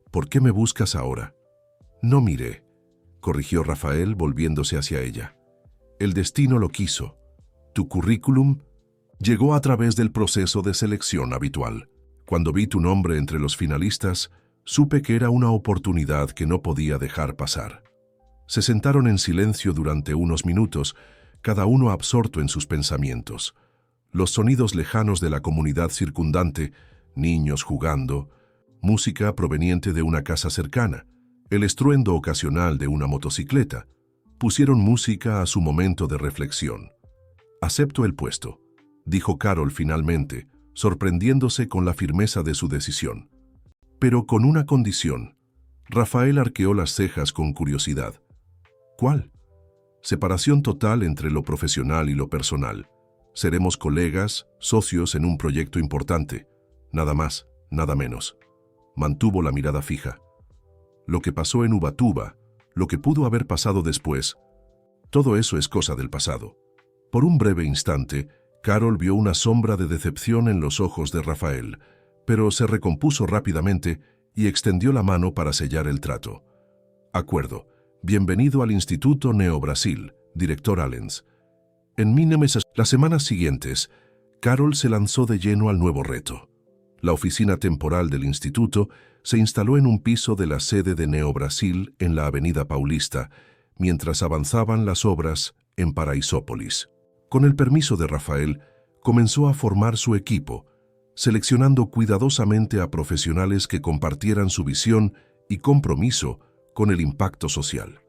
¿Por qué me buscas ahora? No miré, corrigió Rafael volviéndose hacia ella. El destino lo quiso. Tu currículum llegó a través del proceso de selección habitual. Cuando vi tu nombre entre los finalistas, supe que era una oportunidad que no podía dejar pasar. Se sentaron en silencio durante unos minutos, cada uno absorto en sus pensamientos. Los sonidos lejanos de la comunidad circundante, niños jugando, música proveniente de una casa cercana, el estruendo ocasional de una motocicleta, pusieron música a su momento de reflexión. «Acepto el puesto», dijo Carol finalmente, sorprendiéndose con la firmeza de su decisión. Pero con una condición. Rafael arqueó las cejas con curiosidad. ¿Cuál? Separación total entre lo profesional y lo personal. Seremos colegas, socios en un proyecto importante. Nada más, nada menos. Mantuvo la mirada fija. Lo que pasó en Ubatuba, lo que pudo haber pasado después, todo eso es cosa del pasado. Por un breve instante, Carol vio una sombra de decepción en los ojos de Rafael, pero se recompuso rápidamente y extendió la mano para sellar el trato. Acuerdo. Bienvenido al Instituto Neo Brasil, director Allens. En las semanas siguientes, Carol se lanzó de lleno al nuevo reto. La oficina temporal del instituto se instaló en un piso de la sede de Neo Brasil en la Avenida Paulista, mientras avanzaban las obras en Paraisópolis. Con el permiso de Rafael, comenzó a formar su equipo, seleccionando cuidadosamente a profesionales que compartieran su visión y compromiso con el impacto social.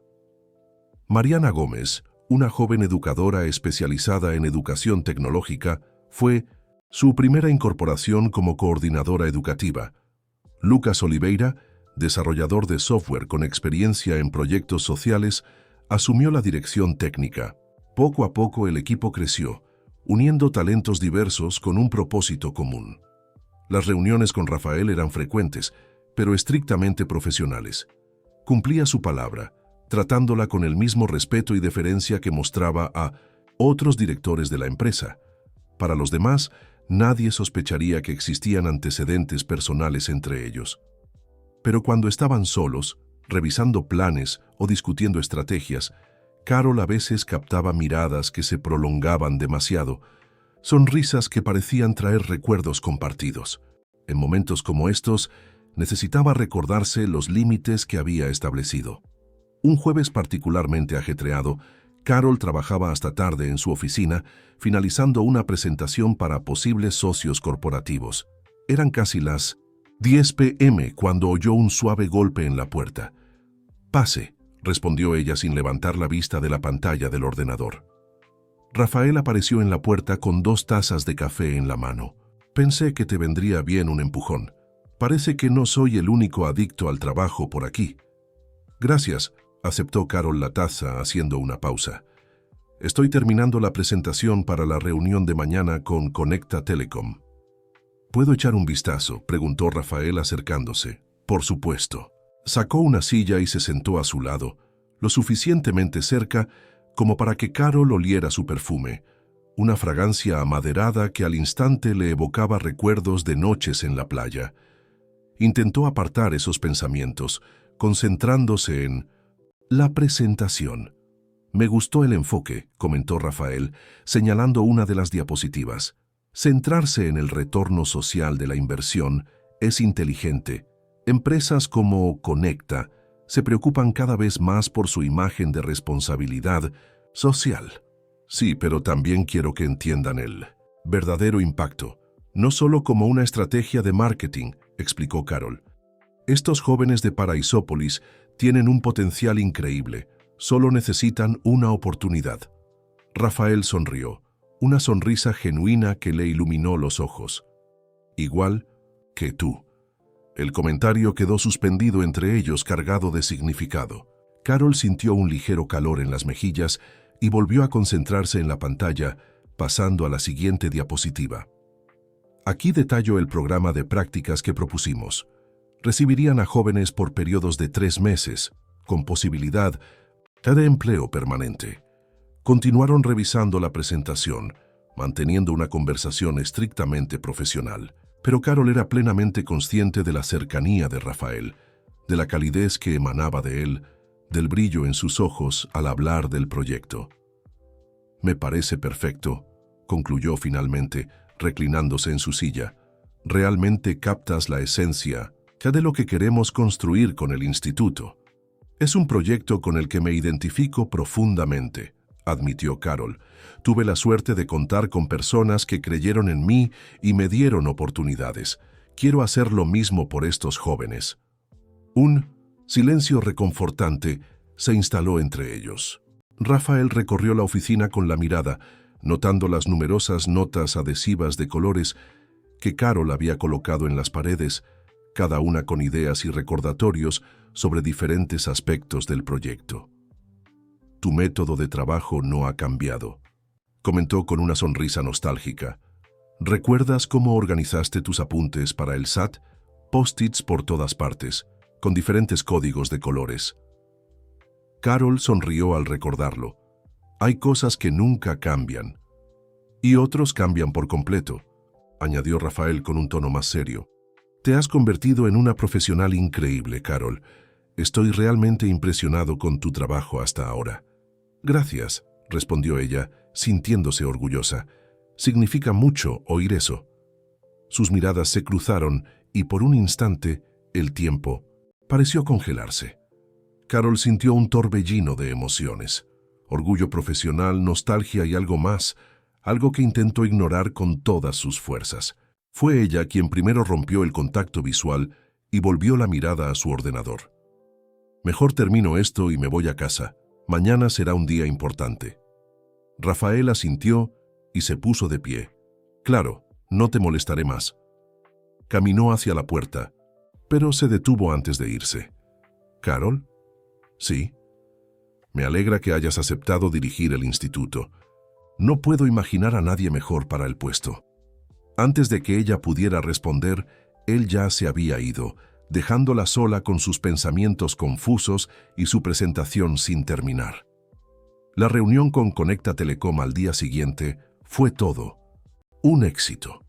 Mariana Gómez, una joven educadora especializada en educación tecnológica, fue su primera incorporación como coordinadora educativa. Lucas Oliveira, desarrollador de software con experiencia en proyectos sociales, asumió la dirección técnica. Poco a poco el equipo creció, uniendo talentos diversos con un propósito común. Las reuniones con Rafael eran frecuentes, pero estrictamente profesionales. Cumplía su palabra, tratándola con el mismo respeto y deferencia que mostraba a otros directores de la empresa. Para los demás, nadie sospecharía que existían antecedentes personales entre ellos. Pero cuando estaban solos, revisando planes o discutiendo estrategias, Carol a veces captaba miradas que se prolongaban demasiado, sonrisas que parecían traer recuerdos compartidos. En momentos como estos, necesitaba recordarse los límites que había establecido. Un jueves particularmente ajetreado, Carol trabajaba hasta tarde en su oficina, finalizando una presentación para posibles socios corporativos. Eran casi las 10 p.m. cuando oyó un suave golpe en la puerta. «Pase», respondió ella sin levantar la vista de la pantalla del ordenador. Rafael apareció en la puerta con 2 tazas de café en la mano. «Pensé que te vendría bien un empujón. Parece que no soy el único adicto al trabajo por aquí». «Gracias», Aceptó Carol la taza haciendo una pausa. Estoy terminando la presentación para la reunión de mañana con Conecta Telecom. ¿Puedo echar un vistazo?, preguntó Rafael acercándose. Por supuesto. Sacó una silla y se sentó a su lado, lo suficientemente cerca como para que Carol oliera su perfume, una fragancia amaderada que al instante le evocaba recuerdos de noches en la playa. Intentó apartar esos pensamientos, concentrándose en la presentación. Me gustó el enfoque, comentó Rafael, señalando una de las diapositivas. Centrarse en el retorno social de la inversión es inteligente. Empresas como Conecta se preocupan cada vez más por su imagen de responsabilidad social. Sí, pero también quiero que entiendan el verdadero impacto, no solo como una estrategia de marketing, explicó Carol. Estos jóvenes de Paraisópolis tienen un potencial increíble, solo necesitan una oportunidad. Rafael sonrió, una sonrisa genuina que le iluminó los ojos. Igual que tú. El comentario quedó suspendido entre ellos, cargado de significado. Carol sintió un ligero calor en las mejillas y volvió a concentrarse en la pantalla, pasando a la siguiente diapositiva. Aquí detallo el programa de prácticas que propusimos. Recibirían a jóvenes por periodos de 3 meses, con posibilidad de empleo permanente. Continuaron revisando la presentación, manteniendo una conversación estrictamente profesional. Pero Carol era plenamente consciente de la cercanía de Rafael, de la calidez que emanaba de él, del brillo en sus ojos al hablar del proyecto. Me parece perfecto, concluyó finalmente, reclinándose en su silla. Realmente captas la esencia de lo que queremos construir con el instituto. Es un proyecto con el que me identifico profundamente, admitió Carol. Tuve la suerte de contar con personas que creyeron en mí y me dieron oportunidades. Quiero hacer lo mismo por estos jóvenes. Un silencio reconfortante se instaló entre ellos. Rafael recorrió la oficina con la mirada, notando las numerosas notas adhesivas de colores que Carol había colocado en las paredes, cada una con ideas y recordatorios sobre diferentes aspectos del proyecto. Tu método de trabajo no ha cambiado, comentó con una sonrisa nostálgica. ¿Recuerdas cómo organizaste tus apuntes para el SAT? Post-its por todas partes, con diferentes códigos de colores. Carol sonrió al recordarlo. Hay cosas que nunca cambian. Y otros cambian por completo, añadió Rafael con un tono más serio. Te has convertido en una profesional increíble, Carol. Estoy realmente impresionado con tu trabajo hasta ahora. Gracias, respondió ella, sintiéndose orgullosa. Significa mucho oír eso. Sus miradas se cruzaron y por un instante el tiempo pareció congelarse. Carol sintió un torbellino de emociones. Orgullo profesional, nostalgia y algo más, algo que intentó ignorar con todas sus fuerzas. Fue ella quien primero rompió el contacto visual y volvió la mirada a su ordenador. Mejor termino esto y me voy a casa. Mañana será un día importante. Rafael asintió y se puso de pie. Claro, no te molestaré más. Caminó hacia la puerta, pero se detuvo antes de irse. ¿Carol? Sí. Me alegra que hayas aceptado dirigir el instituto. No puedo imaginar a nadie mejor para el puesto. Antes de que ella pudiera responder, él ya se había ido, dejándola sola con sus pensamientos confusos y su presentación sin terminar. La reunión con Conecta Telecom al día siguiente fue todo un éxito.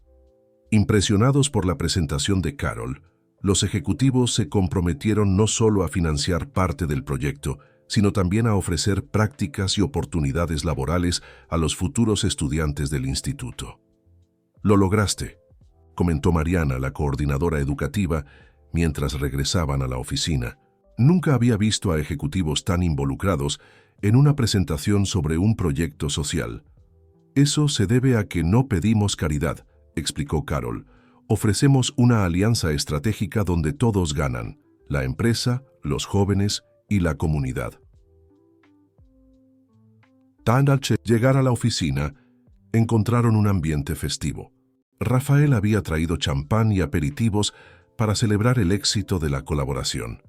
Impresionados por la presentación de Carol, los ejecutivos se comprometieron no solo a financiar parte del proyecto, sino también a ofrecer prácticas y oportunidades laborales a los futuros estudiantes del instituto. Lo lograste, comentó Mariana, la coordinadora educativa, mientras regresaban a la oficina. Nunca había visto a ejecutivos tan involucrados en una presentación sobre un proyecto social. Eso se debe a que no pedimos caridad, explicó Carol. Ofrecemos una alianza estratégica donde todos ganan, la empresa, los jóvenes y la comunidad. Al llegar a la oficina, encontraron un ambiente festivo. Rafael había traído champán y aperitivos para celebrar el éxito de la colaboración.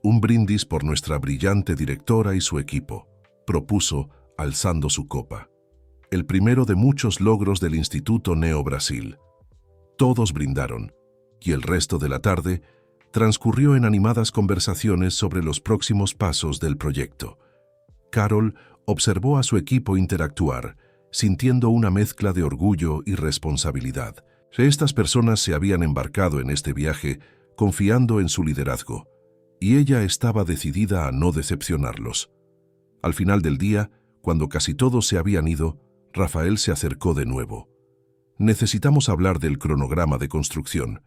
Un brindis por nuestra brillante directora y su equipo, propuso, alzando su copa. El primero de muchos logros del Instituto Neo Brasil. Todos brindaron, y el resto de la tarde transcurrió en animadas conversaciones sobre los próximos pasos del proyecto. Carol observó a su equipo interactuar, sintiendo una mezcla de orgullo y responsabilidad. Estas personas se habían embarcado en este viaje confiando en su liderazgo, y ella estaba decidida a no decepcionarlos. Al final del día, cuando casi todos se habían ido, Rafael se acercó de nuevo. «Necesitamos hablar del cronograma de construcción.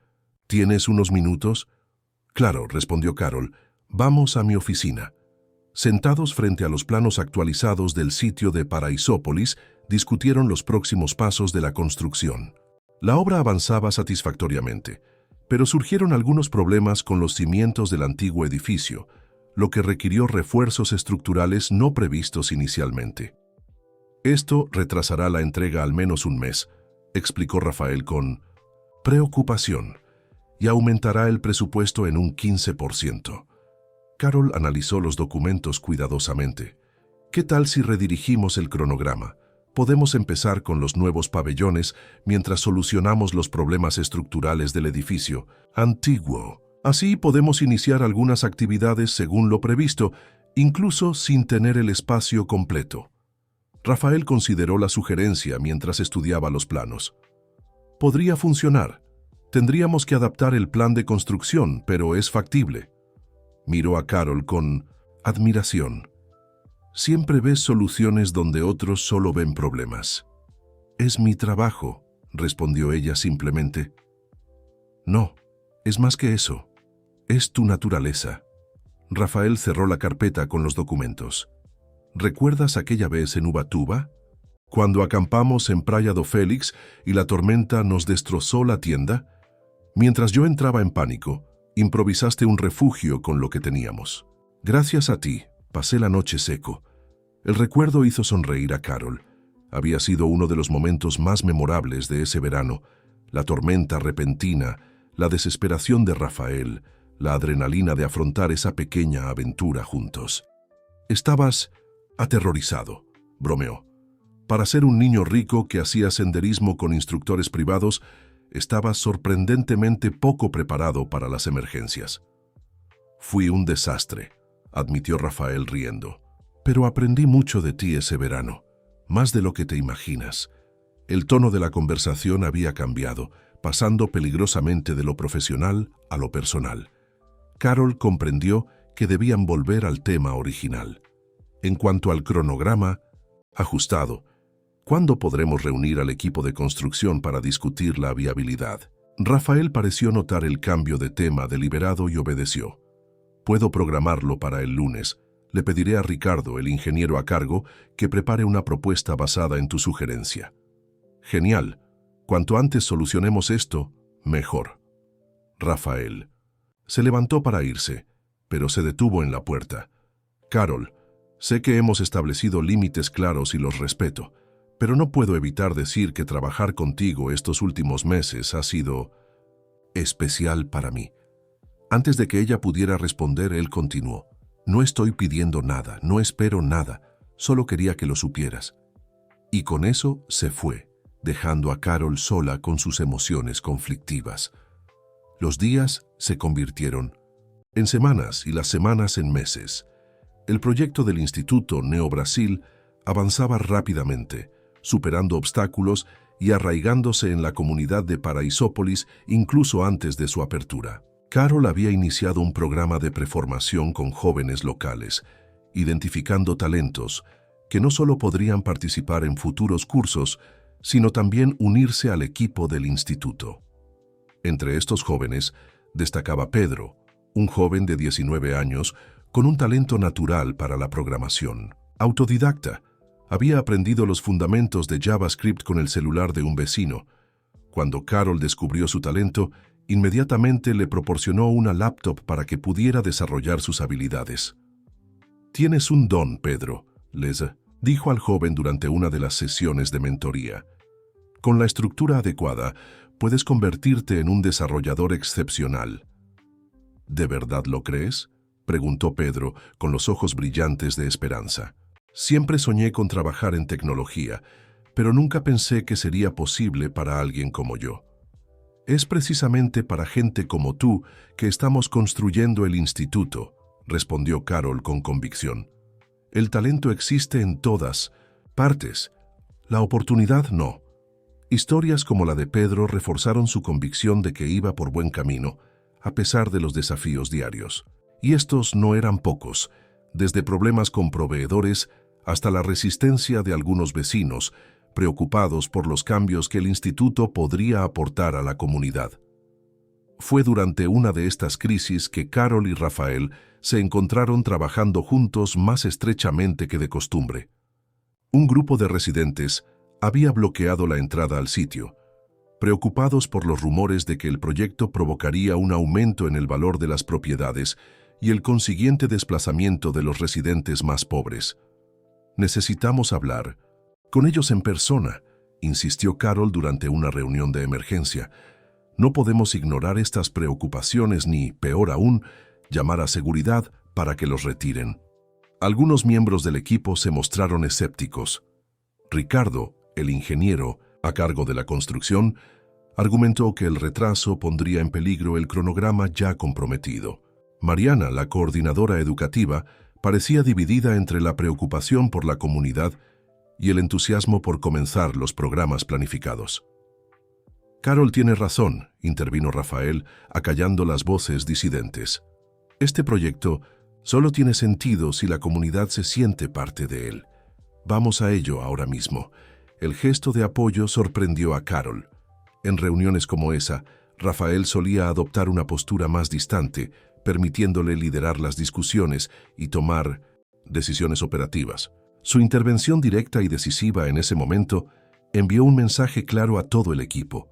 ¿Tienes unos minutos?» «Claro», respondió Carol. «Vamos a mi oficina». Sentados frente a los planos actualizados del sitio de Paraisópolis, discutieron los próximos pasos de la construcción. La obra avanzaba satisfactoriamente, pero surgieron algunos problemas con los cimientos del antiguo edificio, lo que requirió refuerzos estructurales no previstos inicialmente. «Esto retrasará la entrega al menos un mes», explicó Rafael con preocupación, «y aumentará el presupuesto en un 15%. Carol analizó los documentos cuidadosamente. «¿Qué tal si redirigimos el cronograma? Podemos empezar con los nuevos pabellones mientras solucionamos los problemas estructurales del edificio antiguo. Así podemos iniciar algunas actividades según lo previsto, incluso sin tener el espacio completo». Rafael consideró la sugerencia mientras estudiaba los planos. «Podría funcionar. Tendríamos que adaptar el plan de construcción, pero es factible». Miró a Carol con admiración. «Siempre ves soluciones donde otros solo ven problemas». «Es mi trabajo», respondió ella simplemente. «No, es más que eso. Es tu naturaleza». Rafael cerró la carpeta con los documentos. «¿Recuerdas aquella vez en Ubatuba? Cuando acampamos en Praia do Félix y la tormenta nos destrozó la tienda? Mientras yo entraba en pánico, improvisaste un refugio con lo que teníamos. Gracias a ti, pasé la noche seco». El recuerdo hizo sonreír a Carol. Había sido uno de los momentos más memorables de ese verano. La tormenta repentina, la desesperación de Rafael, la adrenalina de afrontar esa pequeña aventura juntos. «Estabas aterrorizado», bromeó. «Para ser un niño rico que hacía senderismo con instructores privados, estabas sorprendentemente poco preparado para las emergencias». «Fui un desastre», admitió Rafael riendo. «Pero aprendí mucho de ti ese verano, más de lo que te imaginas». El tono de la conversación había cambiado, pasando peligrosamente de lo profesional a lo personal. Carol comprendió que debían volver al tema original. En cuanto al cronograma, ajustado, ¿cuándo podremos reunir al equipo de construcción para discutir la viabilidad? Rafael pareció notar el cambio de tema deliberado y obedeció. «Puedo programarlo para el lunes. Le pediré a Ricardo, el ingeniero a cargo, que prepare una propuesta basada en tu sugerencia». «Genial. Cuanto antes solucionemos esto, mejor». Rafael se levantó para irse, pero se detuvo en la puerta. «Carol, sé que hemos establecido límites claros y los respeto, pero no puedo evitar decir que trabajar contigo estos últimos meses ha sido especial para mí». Antes de que ella pudiera responder, él continuó. «No estoy pidiendo nada, no espero nada, solo quería que lo supieras». Y con eso se fue, dejando a Carol sola con sus emociones conflictivas. Los días se convirtieron en semanas y las semanas en meses. El proyecto del Instituto Neo Brasil avanzaba rápidamente, superando obstáculos y arraigándose en la comunidad de Paraisópolis incluso antes de su apertura. Carol había iniciado un programa de preformación con jóvenes locales, identificando talentos que no solo podrían participar en futuros cursos, sino también unirse al equipo del instituto. Entre estos jóvenes destacaba Pedro, un joven de 19 años con un talento natural para la programación. Autodidacta, había aprendido los fundamentos de JavaScript con el celular de un vecino. Cuando Carol descubrió su talento, inmediatamente le proporcionó una laptop para que pudiera desarrollar sus habilidades. «Tienes un don, Pedro», les dijo al joven durante una de las sesiones de mentoría. «Con la estructura adecuada, puedes convertirte en un desarrollador excepcional». «¿De verdad lo crees?», preguntó Pedro, con los ojos brillantes de esperanza. Siempre soñé con trabajar en tecnología, pero nunca pensé que sería posible para alguien como yo. Es precisamente para gente como tú que estamos construyendo el instituto, respondió Carol con convicción. El talento existe en todas partes, la oportunidad no. Historias como la de Pedro reforzaron su convicción de que iba por buen camino, a pesar de los desafíos diarios. Y estos no eran pocos, desde problemas con proveedores hasta la resistencia de algunos vecinos, preocupados por los cambios que el instituto podría aportar a la comunidad. Fue durante una de estas crisis que Carol y Rafael se encontraron trabajando juntos más estrechamente que de costumbre. Un grupo de residentes había bloqueado la entrada al sitio, preocupados por los rumores de que el proyecto provocaría un aumento en el valor de las propiedades y el consiguiente desplazamiento de los residentes más pobres. Necesitamos hablar con ellos en persona, insistió Carol durante una reunión de emergencia. No podemos ignorar estas preocupaciones ni, peor aún, llamar a seguridad para que los retiren. Algunos miembros del equipo se mostraron escépticos. Ricardo, el ingeniero, a cargo de la construcción, argumentó que el retraso pondría en peligro el cronograma ya comprometido. Mariana, la coordinadora educativa, parecía dividida entre la preocupación por la comunidad y el entusiasmo por comenzar los programas planificados. Carol tiene razón, intervino Rafael, acallando las voces disidentes. Este proyecto solo tiene sentido si la comunidad se siente parte de él. Vamos a ello ahora mismo. El gesto de apoyo sorprendió a Carol. En reuniones como esa, Rafael solía adoptar una postura más distante, permitiéndole liderar las discusiones y tomar decisiones operativas. Su intervención directa y decisiva en ese momento envió un mensaje claro a todo el equipo.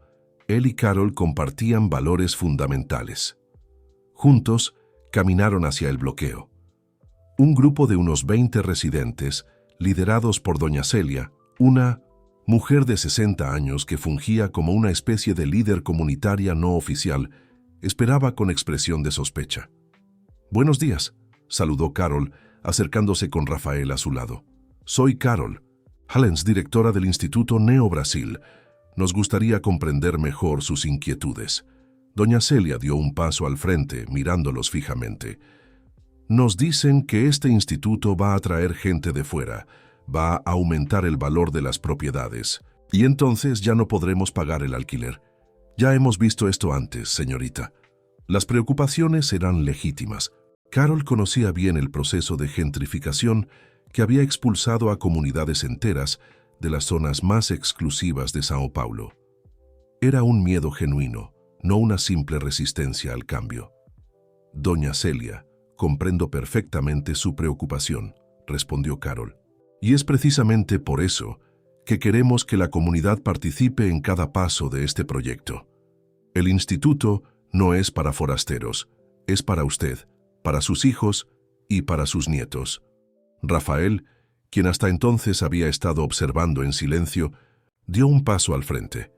Él y Carol compartían valores fundamentales. Juntos, caminaron hacia el bloqueo. Un grupo de unos 20 residentes, liderados por doña Celia, una mujer de 60 años que fungía como una especie de líder comunitaria no oficial, esperaba con expresión de sospecha. «Buenos días», saludó Carol, acercándose con Rafael a su lado. «Soy Carol, Hallens, directora del Instituto Neo Brasil. Nos gustaría comprender mejor sus inquietudes». Doña Celia dio un paso al frente, mirándolos fijamente. «Nos dicen que este instituto va a atraer gente de fuera, va a aumentar el valor de las propiedades, y entonces ya no podremos pagar el alquiler. Ya hemos visto esto antes, señorita». Las preocupaciones eran legítimas. Carol conocía bien el proceso de gentrificación que había expulsado a comunidades enteras de las zonas más exclusivas de Sao Paulo. Era un miedo genuino, no una simple resistencia al cambio. «Doña Celia, comprendo perfectamente su preocupación», respondió Carol. «Y es precisamente por eso que queremos que la comunidad participe en cada paso de este proyecto. El instituto no es para forasteros, es para usted, para sus hijos y para sus nietos». Rafael, quien hasta entonces había estado observando en silencio, dio un paso al frente.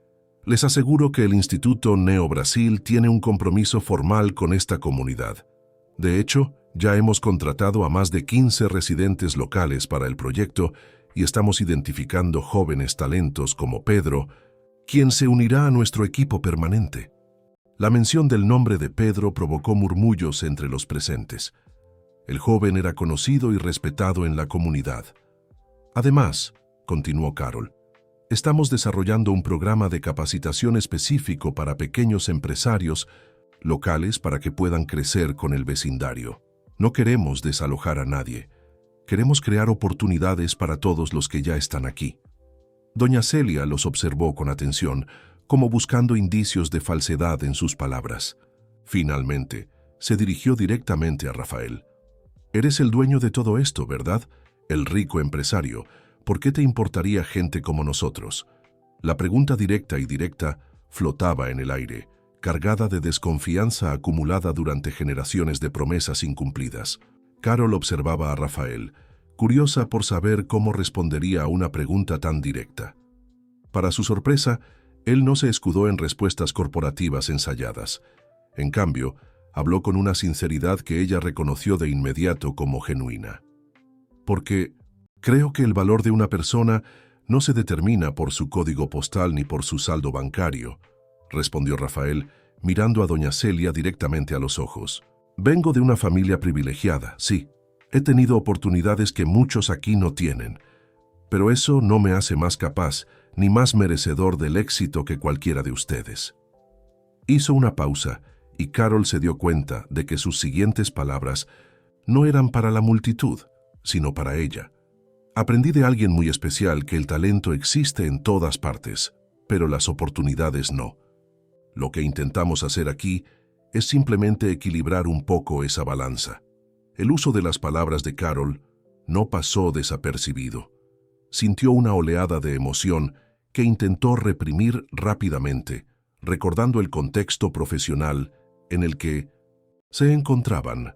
«Les aseguro que el Instituto Neo Brasil tiene un compromiso formal con esta comunidad. De hecho, ya hemos contratado a más de 15 residentes locales para el proyecto y estamos identificando jóvenes talentos como Pedro, quien se unirá a nuestro equipo permanente». La mención del nombre de Pedro provocó murmullos entre los presentes. El joven era conocido y respetado en la comunidad. «Además», continuó Carol, «estamos desarrollando un programa de capacitación específico para pequeños empresarios locales para que puedan crecer con el vecindario. No queremos desalojar a nadie. Queremos crear oportunidades para todos los que ya están aquí». Doña Celia los observó con atención, como buscando indicios de falsedad en sus palabras. Finalmente, se dirigió directamente a Rafael. «Eres el dueño de todo esto, ¿verdad? El rico empresario. ¿Por qué te importaría gente como nosotros?» La pregunta directa flotaba en el aire, cargada de desconfianza acumulada durante generaciones de promesas incumplidas. Carol observaba a Rafael, curiosa por saber cómo respondería a una pregunta tan directa. Para su sorpresa, él no se escudó en respuestas corporativas ensayadas. En cambio, Habló con una sinceridad que ella reconoció de inmediato como genuina. Porque creo que el valor de una persona no se determina por su código postal ni por su saldo bancario, respondió Rafael, mirando a doña Celia directamente a los ojos. Vengo de una familia privilegiada, sí. He tenido oportunidades que muchos aquí no tienen, pero eso no me hace más capaz ni más merecedor del éxito que cualquiera de ustedes. Hizo una pausa y Carol se dio cuenta de que sus siguientes palabras no eran para la multitud, sino para ella. Aprendí de alguien muy especial que el talento existe en todas partes, pero las oportunidades no. Lo que intentamos hacer aquí es simplemente equilibrar un poco esa balanza. El uso de las palabras de Carol no pasó desapercibido. Sintió una oleada de emoción que intentó reprimir rápidamente, recordando el contexto profesional en el que se encontraban.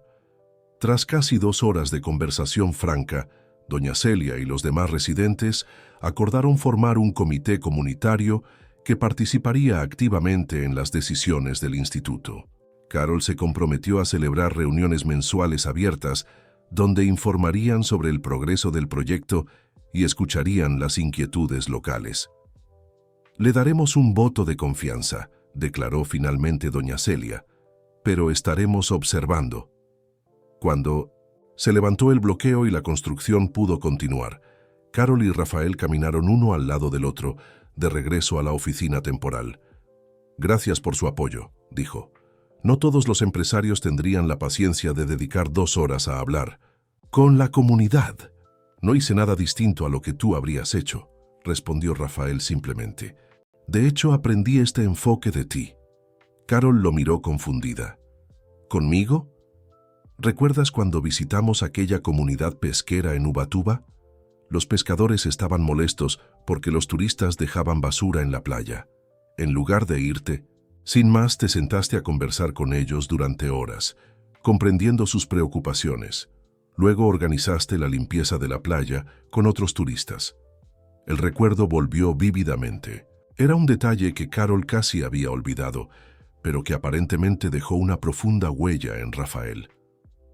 Tras casi 2 horas de conversación franca, doña Celia y los demás residentes acordaron formar un comité comunitario que participaría activamente en las decisiones del instituto. Carol se comprometió a celebrar reuniones mensuales abiertas donde informarían sobre el progreso del proyecto y escucharían las inquietudes locales. Le daremos un voto de confianza, declaró finalmente doña Celia, pero estaremos observando. Cuando se levantó el bloqueo y la construcción pudo continuar, Carol y Rafael caminaron uno al lado del otro, de regreso a la oficina temporal. Gracias por su apoyo, dijo. No todos los empresarios tendrían la paciencia de dedicar 2 horas a hablar con la comunidad. No hice nada distinto a lo que tú habrías hecho, respondió Rafael simplemente. De hecho, aprendí este enfoque de ti. Carol lo miró confundida. ¿Conmigo? ¿Recuerdas cuando visitamos aquella comunidad pesquera en Ubatuba? Los pescadores estaban molestos porque los turistas dejaban basura en la playa. En lugar de irte, sin más te sentaste a conversar con ellos durante horas, comprendiendo sus preocupaciones. Luego organizaste la limpieza de la playa con otros turistas. El recuerdo volvió vívidamente. Era un detalle que Carol casi había olvidado, pero que aparentemente dejó una profunda huella en Rafael.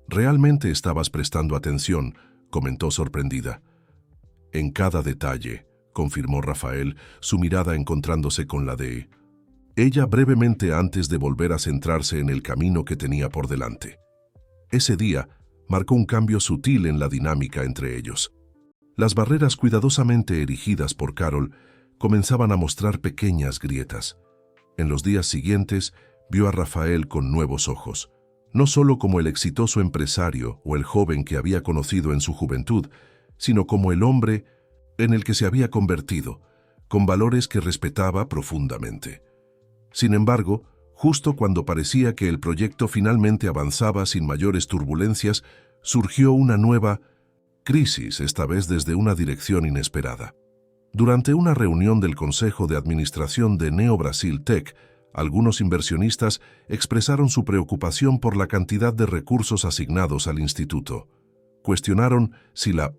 Realmente estabas prestando atención, comentó sorprendida. En cada detalle, confirmó Rafael, su mirada encontrándose con la de ella brevemente antes de volver a centrarse en el camino que tenía por delante. Ese día marcó un cambio sutil en la dinámica entre ellos. Las barreras cuidadosamente erigidas por Carol comenzaban a mostrar pequeñas grietas. En los días siguientes vio a Rafael con nuevos ojos, no solo como el exitoso empresario o el joven que había conocido en su juventud, sino como el hombre en el que se había convertido, con valores que respetaba profundamente. Sin embargo, justo cuando parecía que el proyecto finalmente avanzaba sin mayores turbulencias, surgió una nueva crisis, esta vez desde una dirección inesperada. Durante una reunión del Consejo de Administración de Neo Brasil Tech, algunos inversionistas expresaron su preocupación por la cantidad de recursos asignados al instituto. Cuestionaron si la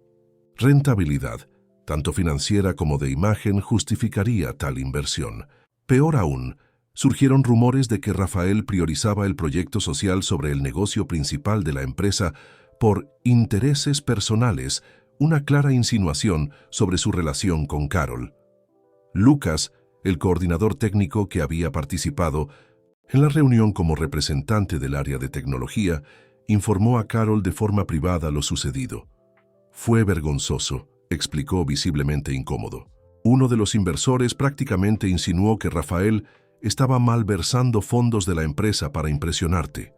rentabilidad, tanto financiera como de imagen, justificaría tal inversión. Peor aún, surgieron rumores de que Rafael priorizaba el proyecto social sobre el negocio principal de la empresa por intereses personales, una clara insinuación sobre su relación con Carol. Lucas, el coordinador técnico que había participado en la reunión como representante del área de tecnología, informó a Carol de forma privada lo sucedido. Fue vergonzoso, explicó visiblemente incómodo. Uno de los inversores prácticamente insinuó que Rafael estaba malversando fondos de la empresa para impresionarte.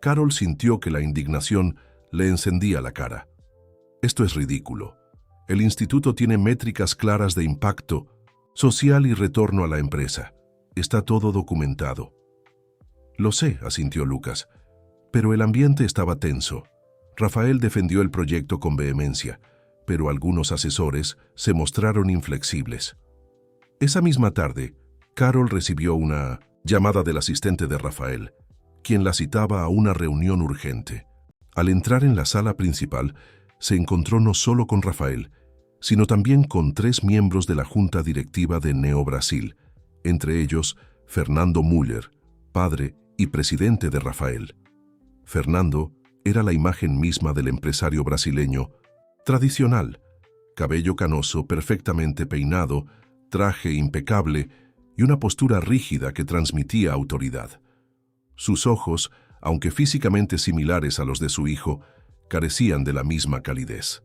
Carol sintió que la indignación le encendía la cara. Esto es ridículo. El instituto tiene métricas claras de impacto social y retorno a la empresa. Está todo documentado. Lo sé, asintió Lucas, pero el ambiente estaba tenso. Rafael defendió el proyecto con vehemencia, pero algunos asesores se mostraron inflexibles. Esa misma tarde, Carol recibió una llamada del asistente de Rafael, quien la citaba a una reunión urgente. Al entrar en la sala principal, se encontró no solo con Rafael, sino también con 3 miembros de la junta directiva de Neo Brasil, entre ellos Fernando Müller, padre y presidente de Rafael. Fernando era la imagen misma del empresario brasileño, tradicional, cabello canoso perfectamente peinado, traje impecable y una postura rígida que transmitía autoridad. Sus ojos, aunque físicamente similares a los de su hijo, carecían de la misma calidez.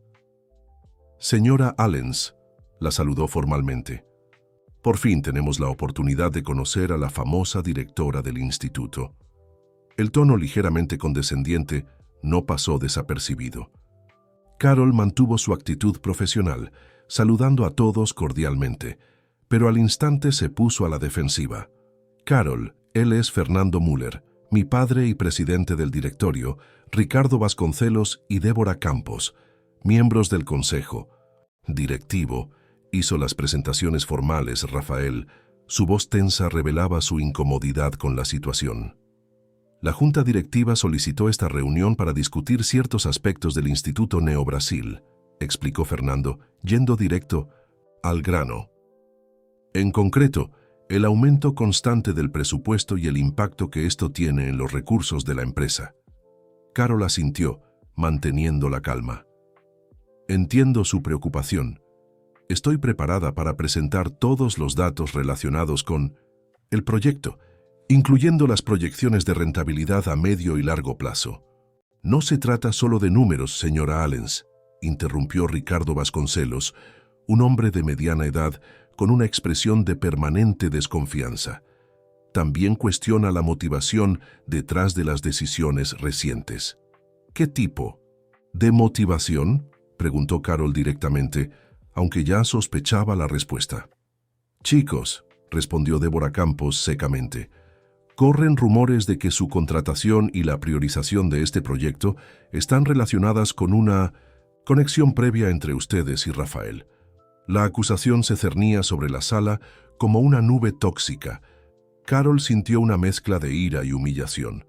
«Señora Allens», la saludó formalmente. «Por fin tenemos la oportunidad de conocer a la famosa directora del instituto». El tono ligeramente condescendiente no pasó desapercibido. Carol mantuvo su actitud profesional, saludando a todos cordialmente, pero al instante se puso a la defensiva. «Carol, él es Fernando Müller, mi padre y presidente del directorio, Ricardo Vasconcelos y Débora Campos, miembros del consejo». Directivo, hizo las presentaciones formales Rafael. Su voz tensa revelaba su incomodidad con la situación. La junta directiva solicitó esta reunión para discutir ciertos aspectos del Instituto Neo Brasil, explicó Fernando, yendo directo al grano. En concreto, el aumento constante del presupuesto y el impacto que esto tiene en los recursos de la empresa. Carol asintió, manteniendo la calma. Entiendo su preocupación. Estoy preparada para presentar todos los datos relacionados con el proyecto, incluyendo las proyecciones de rentabilidad a medio y largo plazo. No se trata solo de números, señora Allens, interrumpió Ricardo Vasconcelos, un hombre de mediana edad con una expresión de permanente desconfianza. También cuestiona la motivación detrás de las decisiones recientes. ¿Qué tipo de motivación?, preguntó Carol directamente, aunque ya sospechaba la respuesta. «Chicos», respondió Débora Campos secamente, «corren rumores de que su contratación y la priorización de este proyecto están relacionadas con una conexión previa entre ustedes y Rafael». La acusación se cernía sobre la sala como una nube tóxica. Carol sintió una mezcla de ira y humillación.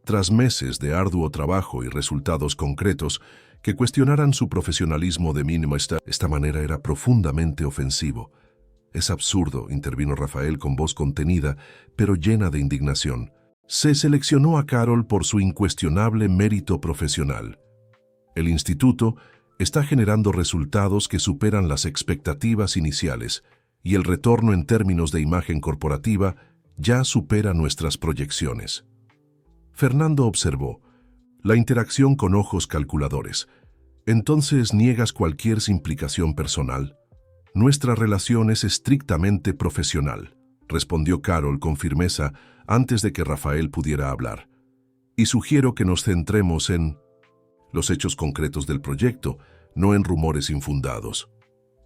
Tras meses de arduo trabajo y resultados concretos que cuestionaran su profesionalismo de mínimo, esta manera era profundamente ofensivo. «Es absurdo», intervino Rafael con voz contenida, pero llena de indignación. Se seleccionó a Carol por su incuestionable mérito profesional. El instituto está generando resultados que superan las expectativas iniciales y el retorno en términos de imagen corporativa ya supera nuestras proyecciones. Fernando observó la interacción con ojos calculadores. «¿Entonces niegas cualquier implicación personal?» «Nuestra relación es estrictamente profesional», respondió Carol con firmeza antes de que Rafael pudiera hablar. «Y sugiero que nos centremos en los hechos concretos del proyecto, no en rumores infundados».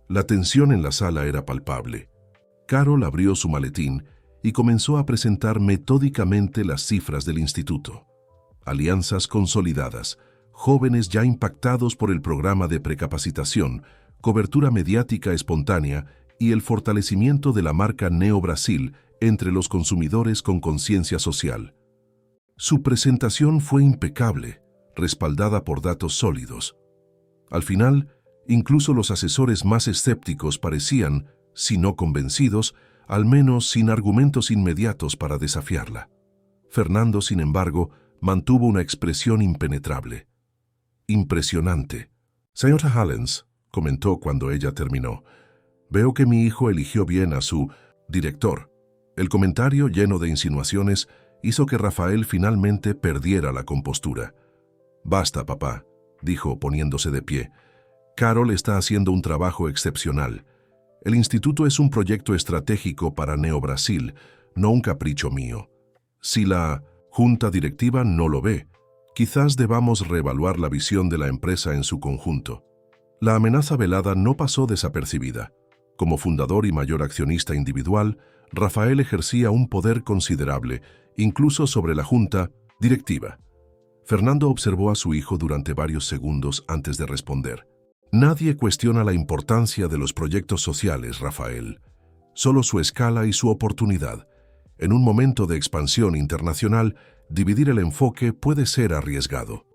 La tensión en la sala era palpable. Carol abrió su maletín y comenzó a presentar metódicamente las cifras del instituto. Alianzas consolidadas, jóvenes ya impactados por el programa de precapacitación, cobertura mediática espontánea y el fortalecimiento de la marca Neo Brasil entre los consumidores con conciencia social. Su presentación fue impecable, respaldada por datos sólidos. Al final, incluso los asesores más escépticos parecían, si no convencidos, al menos sin argumentos inmediatos para desafiarla. Fernando, sin embargo, mantuvo una expresión impenetrable. «Impresionante. Señora Allens», comentó cuando ella terminó, «veo que mi hijo eligió bien a su director». El comentario, lleno de insinuaciones, hizo que Rafael finalmente perdiera la compostura. «Basta, papá», dijo poniéndose de pie. «Carol está haciendo un trabajo excepcional. El instituto es un proyecto estratégico para Neo Brasil, no un capricho mío. Si la junta directiva no lo ve, quizás debamos reevaluar la visión de la empresa en su conjunto». La amenaza velada no pasó desapercibida. Como fundador y mayor accionista individual, Rafael ejercía un poder considerable, incluso sobre la junta directiva. Fernando observó a su hijo durante varios segundos antes de responder. «Nadie cuestiona la importancia de los proyectos sociales, Rafael. Solo su escala y su oportunidad. En un momento de expansión internacional, dividir el enfoque puede ser arriesgado.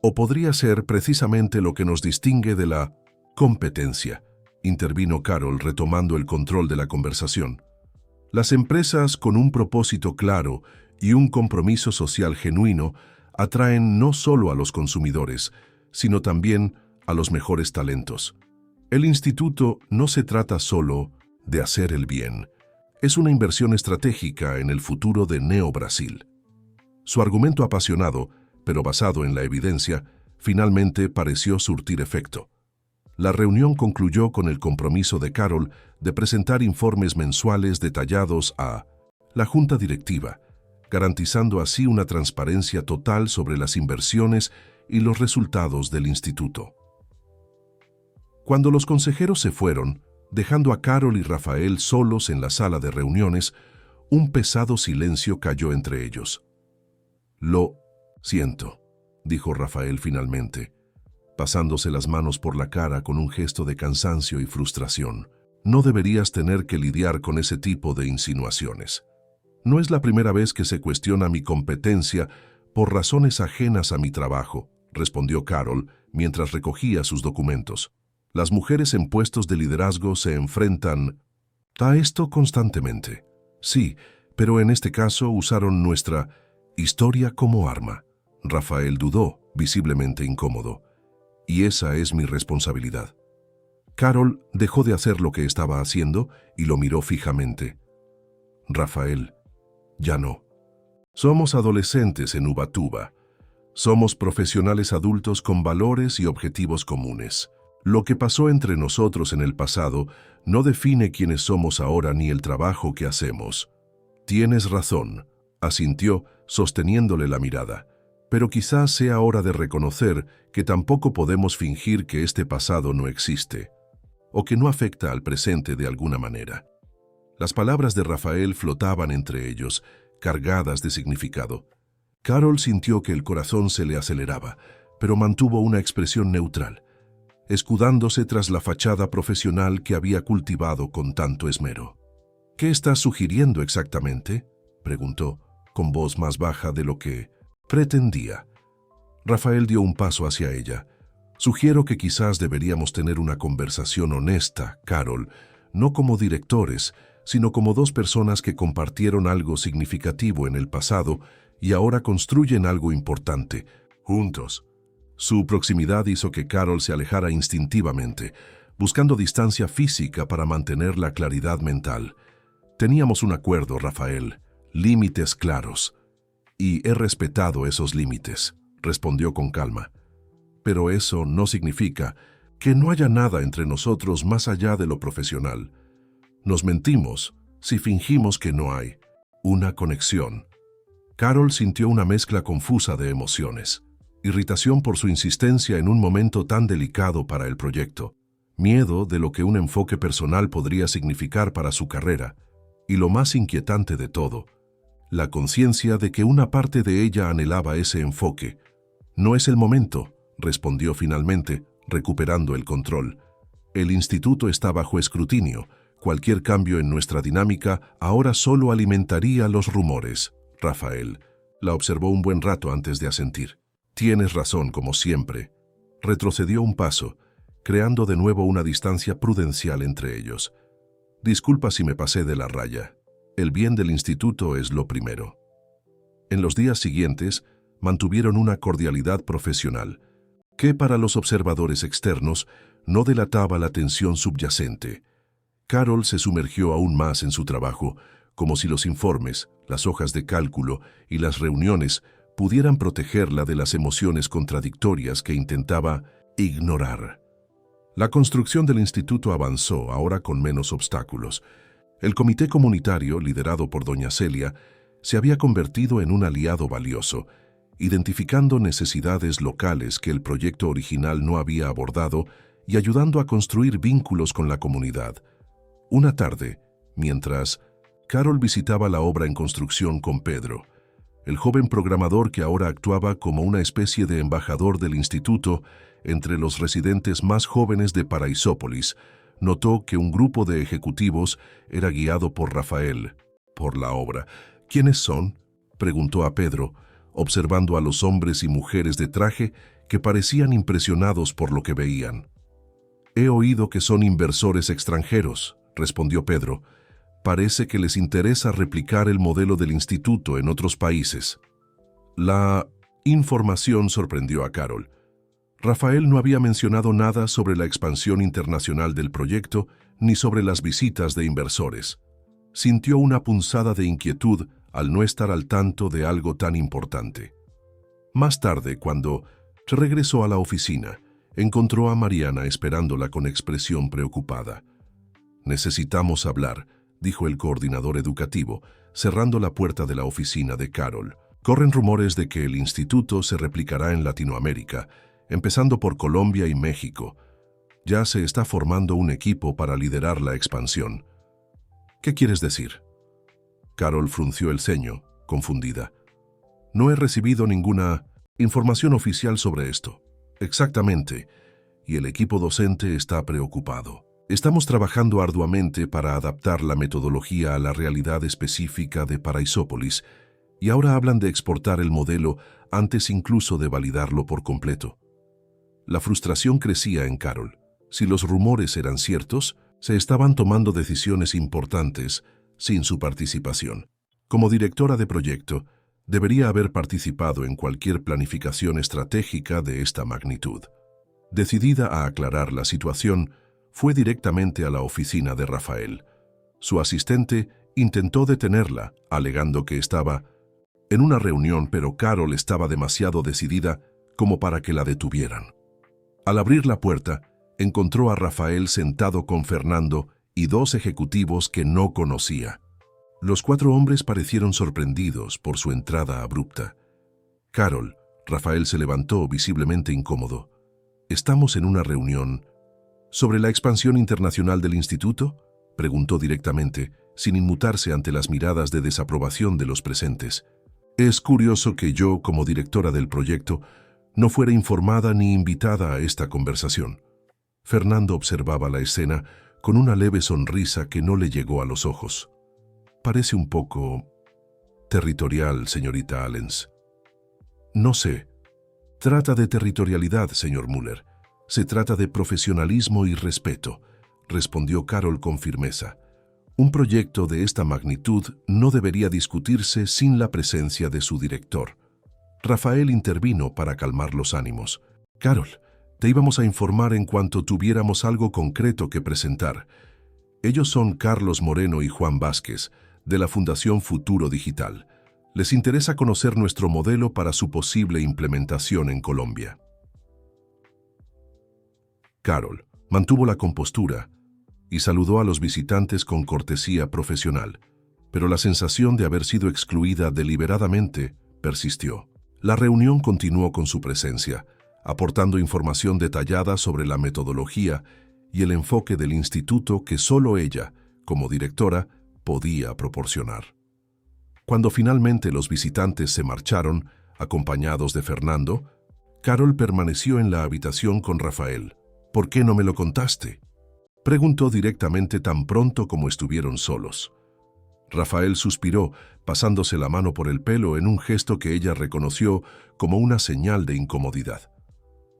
O podría ser precisamente lo que nos distingue de la competencia», intervino Carol retomando el control de la conversación. «Las empresas con un propósito claro y un compromiso social genuino atraen no solo a los consumidores, sino también a los mejores talentos. El instituto no se trata solo de hacer el bien, es una inversión estratégica en el futuro de Neo Brasil. Su argumento apasionado, pero basado en la evidencia, finalmente pareció surtir efecto. La reunión concluyó con el compromiso de Carol de presentar informes mensuales detallados a la Junta Directiva, garantizando así una transparencia total sobre las inversiones y los resultados del instituto. Cuando los consejeros se fueron, dejando a Carol y Rafael solos en la sala de reuniones, un pesado silencio cayó entre ellos. «Lo siento», dijo Rafael finalmente, pasándose las manos por la cara con un gesto de cansancio y frustración. «No deberías tener que lidiar con ese tipo de insinuaciones. No es la primera vez que se cuestiona mi competencia por razones ajenas a mi trabajo», respondió Carol mientras recogía sus documentos. «Las mujeres en puestos de liderazgo se enfrentan a esto constantemente. Sí, pero en este caso usaron nuestra historia como arma». Rafael dudó, visiblemente incómodo. «Y esa es mi responsabilidad». Carol dejó de hacer lo que estaba haciendo y lo miró fijamente. «Rafael, ya no. Somos adolescentes en Ubatuba. Somos profesionales adultos con valores y objetivos comunes. Lo que pasó entre nosotros en el pasado no define quiénes somos ahora ni el trabajo que hacemos». «Tienes razón», asintió, sosteniéndole la mirada. «Pero quizás sea hora de reconocer que tampoco podemos fingir que este pasado no existe, o que no afecta al presente de alguna manera». Las palabras de Rafael flotaban entre ellos, cargadas de significado. Carol sintió que el corazón se le aceleraba, pero mantuvo una expresión neutral, escudándose tras la fachada profesional que había cultivado con tanto esmero. «¿Qué estás sugiriendo exactamente?», preguntó, con voz más baja de lo que pretendía. Rafael dio un paso hacia ella. «Sugiero que quizás deberíamos tener una conversación honesta, Carol, no como directores, sino como dos personas que compartieron algo significativo en el pasado y ahora construyen algo importante, juntos». Su proximidad hizo que Carol se alejara instintivamente, buscando distancia física para mantener la claridad mental. «Teníamos un acuerdo, Rafael, límites claros. Y he respetado esos límites», respondió con calma. «Pero eso no significa que no haya nada entre nosotros más allá de lo profesional. Nos mentimos si fingimos que no hay una conexión». Carol sintió una mezcla confusa de emociones. Irritación por su insistencia en un momento tan delicado para el proyecto, miedo de lo que un enfoque personal podría significar para su carrera, y lo más inquietante de todo, la conciencia de que una parte de ella anhelaba ese enfoque. «No es el momento», respondió finalmente, recuperando el control. «El instituto está bajo escrutinio. Cualquier cambio en nuestra dinámica ahora solo alimentaría los rumores». Rafael la observó un buen rato antes de asentir. «Tienes razón, como siempre». Retrocedió un paso, creando de nuevo una distancia prudencial entre ellos. «Disculpa si me pasé de la raya. El bien del instituto es lo primero». En los días siguientes, mantuvieron una cordialidad profesional, que para los observadores externos no delataba la tensión subyacente. Carol se sumergió aún más en su trabajo, como si los informes, las hojas de cálculo y las reuniones pudieran protegerla de las emociones contradictorias que intentaba ignorar. La construcción del instituto avanzó, ahora con menos obstáculos. El comité comunitario, liderado por doña Celia, se había convertido en un aliado valioso, identificando necesidades locales que el proyecto original no había abordado y ayudando a construir vínculos con la comunidad. Una tarde, mientras Carol visitaba la obra en construcción con Pedro, el joven programador que ahora actuaba como una especie de embajador del instituto entre los residentes más jóvenes de Paraisópolis, notó que un grupo de ejecutivos era guiado por Rafael, por la obra. «¿Quiénes son?», preguntó a Pedro, observando a los hombres y mujeres de traje que parecían impresionados por lo que veían. «He oído que son inversores extranjeros», respondió Pedro. Parece que les interesa replicar el modelo del instituto en otros países. La información sorprendió a Carol. Rafael no había mencionado nada sobre la expansión internacional del proyecto ni sobre las visitas de inversores. Sintió una punzada de inquietud al no estar al tanto de algo tan importante. Más tarde, cuando regresó a la oficina, encontró a Mariana esperándola con expresión preocupada. «Necesitamos hablar», dijo el coordinador educativo, cerrando la puerta de la oficina de Carol. «Corren rumores de que el instituto se replicará en Latinoamérica, empezando por Colombia y México. Ya se está formando un equipo para liderar la expansión». «¿Qué quieres decir?». Carol frunció el ceño, confundida. «No he recibido ninguna información oficial sobre esto». «Exactamente, y el equipo docente está preocupado. Estamos trabajando arduamente para adaptar la metodología a la realidad específica de Paraisópolis, y ahora hablan de exportar el modelo antes incluso de validarlo por completo». La frustración crecía en Carol. Si los rumores eran ciertos, se estaban tomando decisiones importantes sin su participación. Como directora de proyecto, debería haber participado en cualquier planificación estratégica de esta magnitud. Decidida a aclarar la situación, fue directamente a la oficina de Rafael. Su asistente intentó detenerla, alegando que estaba en una reunión, pero Carol estaba demasiado decidida como para que la detuvieran. Al abrir la puerta, encontró a Rafael sentado con Fernando y dos ejecutivos que no conocía. Los 4 hombres parecieron sorprendidos por su entrada abrupta. «Carol», Rafael se levantó visiblemente incómodo. «¿Estamos en una reunión sobre la expansión internacional del instituto?», preguntó directamente, sin inmutarse ante las miradas de desaprobación de los presentes. «Es curioso que yo, como directora del proyecto, no fuera informada ni invitada a esta conversación». Fernando observaba la escena con una leve sonrisa que no le llegó a los ojos. «Parece un poco territorial, señorita Allens». «No sé. Trata de territorialidad, señor Müller. Se trata de profesionalismo y respeto», respondió Carol con firmeza. «Un proyecto de esta magnitud no debería discutirse sin la presencia de su director». Rafael intervino para calmar los ánimos. «Carol, te íbamos a informar en cuanto tuviéramos algo concreto que presentar. Ellos son Carlos Moreno y Juan Vázquez, de la Fundación Futuro Digital. Les interesa conocer nuestro modelo para su posible implementación en Colombia». Carol mantuvo la compostura y saludó a los visitantes con cortesía profesional, pero la sensación de haber sido excluida deliberadamente persistió. La reunión continuó con su presencia, aportando información detallada sobre la metodología y el enfoque del instituto que solo ella, como directora, podía proporcionar. Cuando finalmente los visitantes se marcharon, acompañados de Fernando, Carol permaneció en la habitación con Rafael. «¿Por qué no me lo contaste?», preguntó directamente tan pronto como estuvieron solos. Rafael suspiró, pasándose la mano por el pelo en un gesto que ella reconoció como una señal de incomodidad.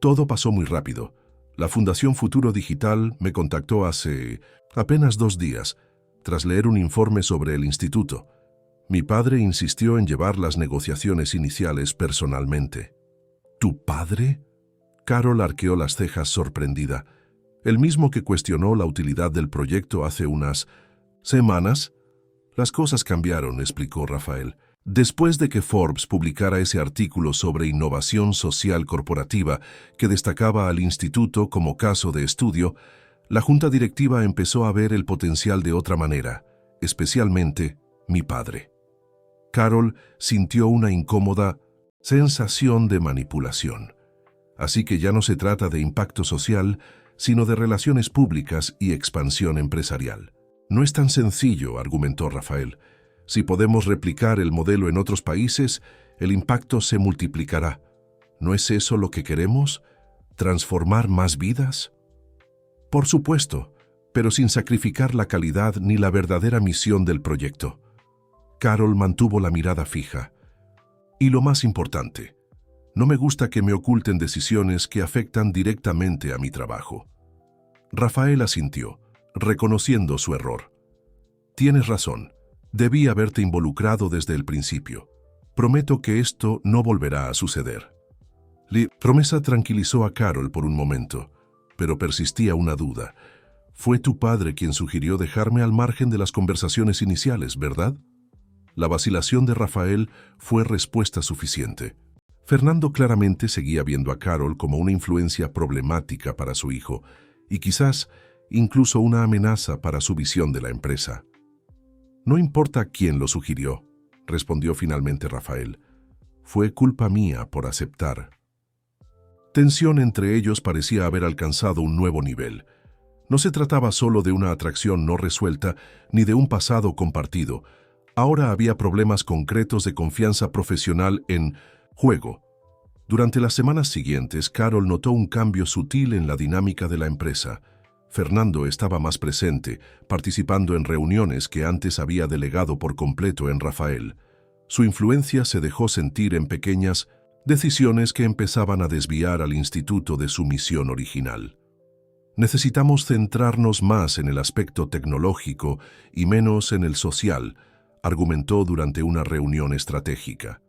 «Todo pasó muy rápido. La Fundación Futuro Digital me contactó hace apenas 2 días, tras leer un informe sobre el instituto. Mi padre insistió en llevar las negociaciones iniciales personalmente». «¿Tu padre?». Carol arqueó las cejas sorprendida. «¿El mismo que cuestionó la utilidad del proyecto hace unas semanas?». «Las cosas cambiaron», explicó Rafael. «Después de que Forbes publicara ese artículo sobre innovación social corporativa que destacaba al instituto como caso de estudio, la junta directiva empezó a ver el potencial de otra manera, especialmente mi padre». Carol sintió una incómoda sensación de manipulación. «Así que ya no se trata de impacto social, sino de relaciones públicas y expansión empresarial». «No es tan sencillo», argumentó Rafael. «Si podemos replicar el modelo en otros países, el impacto se multiplicará. ¿No es eso lo que queremos? ¿Transformar más vidas?». «Por supuesto, pero sin sacrificar la calidad ni la verdadera misión del proyecto». Carol mantuvo la mirada fija. «Y lo más importante, no me gusta que me oculten decisiones que afectan directamente a mi trabajo». Rafael asintió, reconociendo su error. Tienes razón. Debí haberte involucrado desde el principio. Prometo que esto no volverá a suceder. La promesa tranquilizó a Carol por un momento, pero persistía una duda. Fue tu padre quien sugirió dejarme al margen de las conversaciones iniciales, ¿verdad? La vacilación de Rafael fue respuesta suficiente. Fernando claramente seguía viendo a Carol como una influencia problemática para su hijo y quizás incluso una amenaza para su visión de la empresa. No importa quién lo sugirió, respondió finalmente Rafael. Fue culpa mía por aceptar. Tensión entre ellos parecía haber alcanzado un nuevo nivel. No se trataba solo de una atracción no resuelta ni de un pasado compartido. Ahora había problemas concretos de confianza profesional en juego. Durante las semanas siguientes, Carol notó un cambio sutil en la dinámica de la empresa. Fernando estaba más presente, participando en reuniones que antes había delegado por completo en Rafael. Su influencia se dejó sentir en pequeñas decisiones que empezaban a desviar al instituto de su misión original. Necesitamos centrarnos más en el aspecto tecnológico y menos en el social, argumentó durante una reunión estratégica.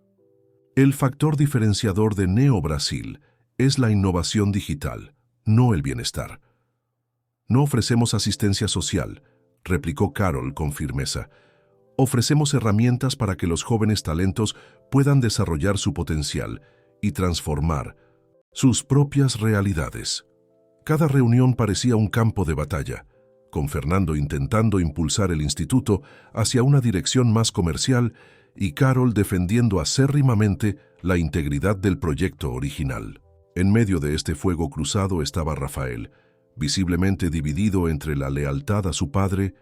El factor diferenciador de Neo Brasil es la innovación digital, no el bienestar. No ofrecemos asistencia social, replicó Carol con firmeza. Ofrecemos herramientas para que los jóvenes talentos puedan desarrollar su potencial y transformar sus propias realidades. Cada reunión parecía un campo de batalla, con Fernando intentando impulsar el instituto hacia una dirección más comercial y Carol defendiendo acérrimamente la integridad del proyecto original. En medio de este fuego cruzado estaba Rafael, visiblemente dividido entre la lealtad a su padre